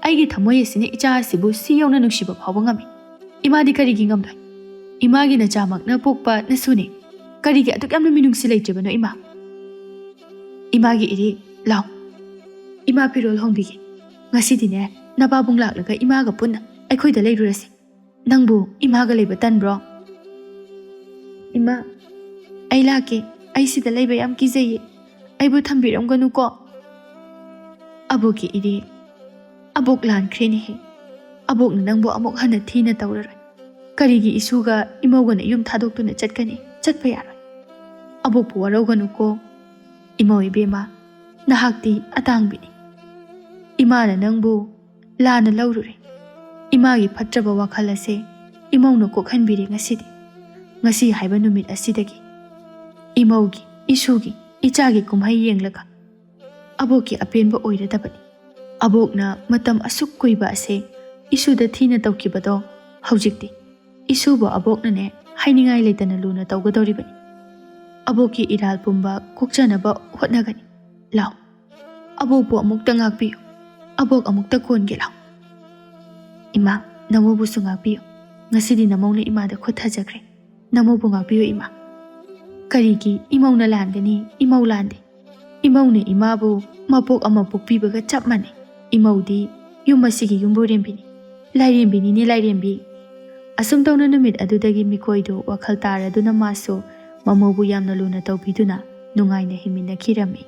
Speaker 1: aigi thamoi asini icha asibu siyawna nuksiba phawba ngami imadi karigi ngamdoi imagi na chamakna pokpa nasuni karigi atuk yamna minungsi leitribano ima imagi iri law ima pirol hongbigi ngasidine nababung laklaga imaga punna aikhoida leirurasi nangbu imaga leiba tanbro ima ai lake ai sida leiba yam kijaye aibu thambiramganu ko aboki iri abok lankhrini he abok nangbu amok hana thina tawraroi karigi isuga imogana yum thadoktuna chatkani chatpa yaroi abok pu waroganu ko imoi bema nahakti atangbini imana nangbu lana laurure imagi phatraba wakhal ase imongna kokhanbiri ngasi haiba numit asidagi imogi isugi ichagi kumhai yenglaga aboki apenba oiradabani abokna matam asuk kuiba ase isuda thina tawkibado haujikti isubo aboknane hainingai leitana luna tawgadoribani aboki iral pumba kokchanaba hotnagani law abokbu amukta ngakpiyo abok amukta konge law ima namobu su ngakpiyo ngasidi namongna imada khothajakre namobu ngakpiyo ima karigi imongna landani imau lande imongna imabu mapok ama pokpibaga chap mane imaudi yumasigi yumbu rembini lairembini ne lairembi asum tawna numit adudagi mikoido wakhal taraduna maso mamobu yamna luna tawbiduna nungaina himina khirami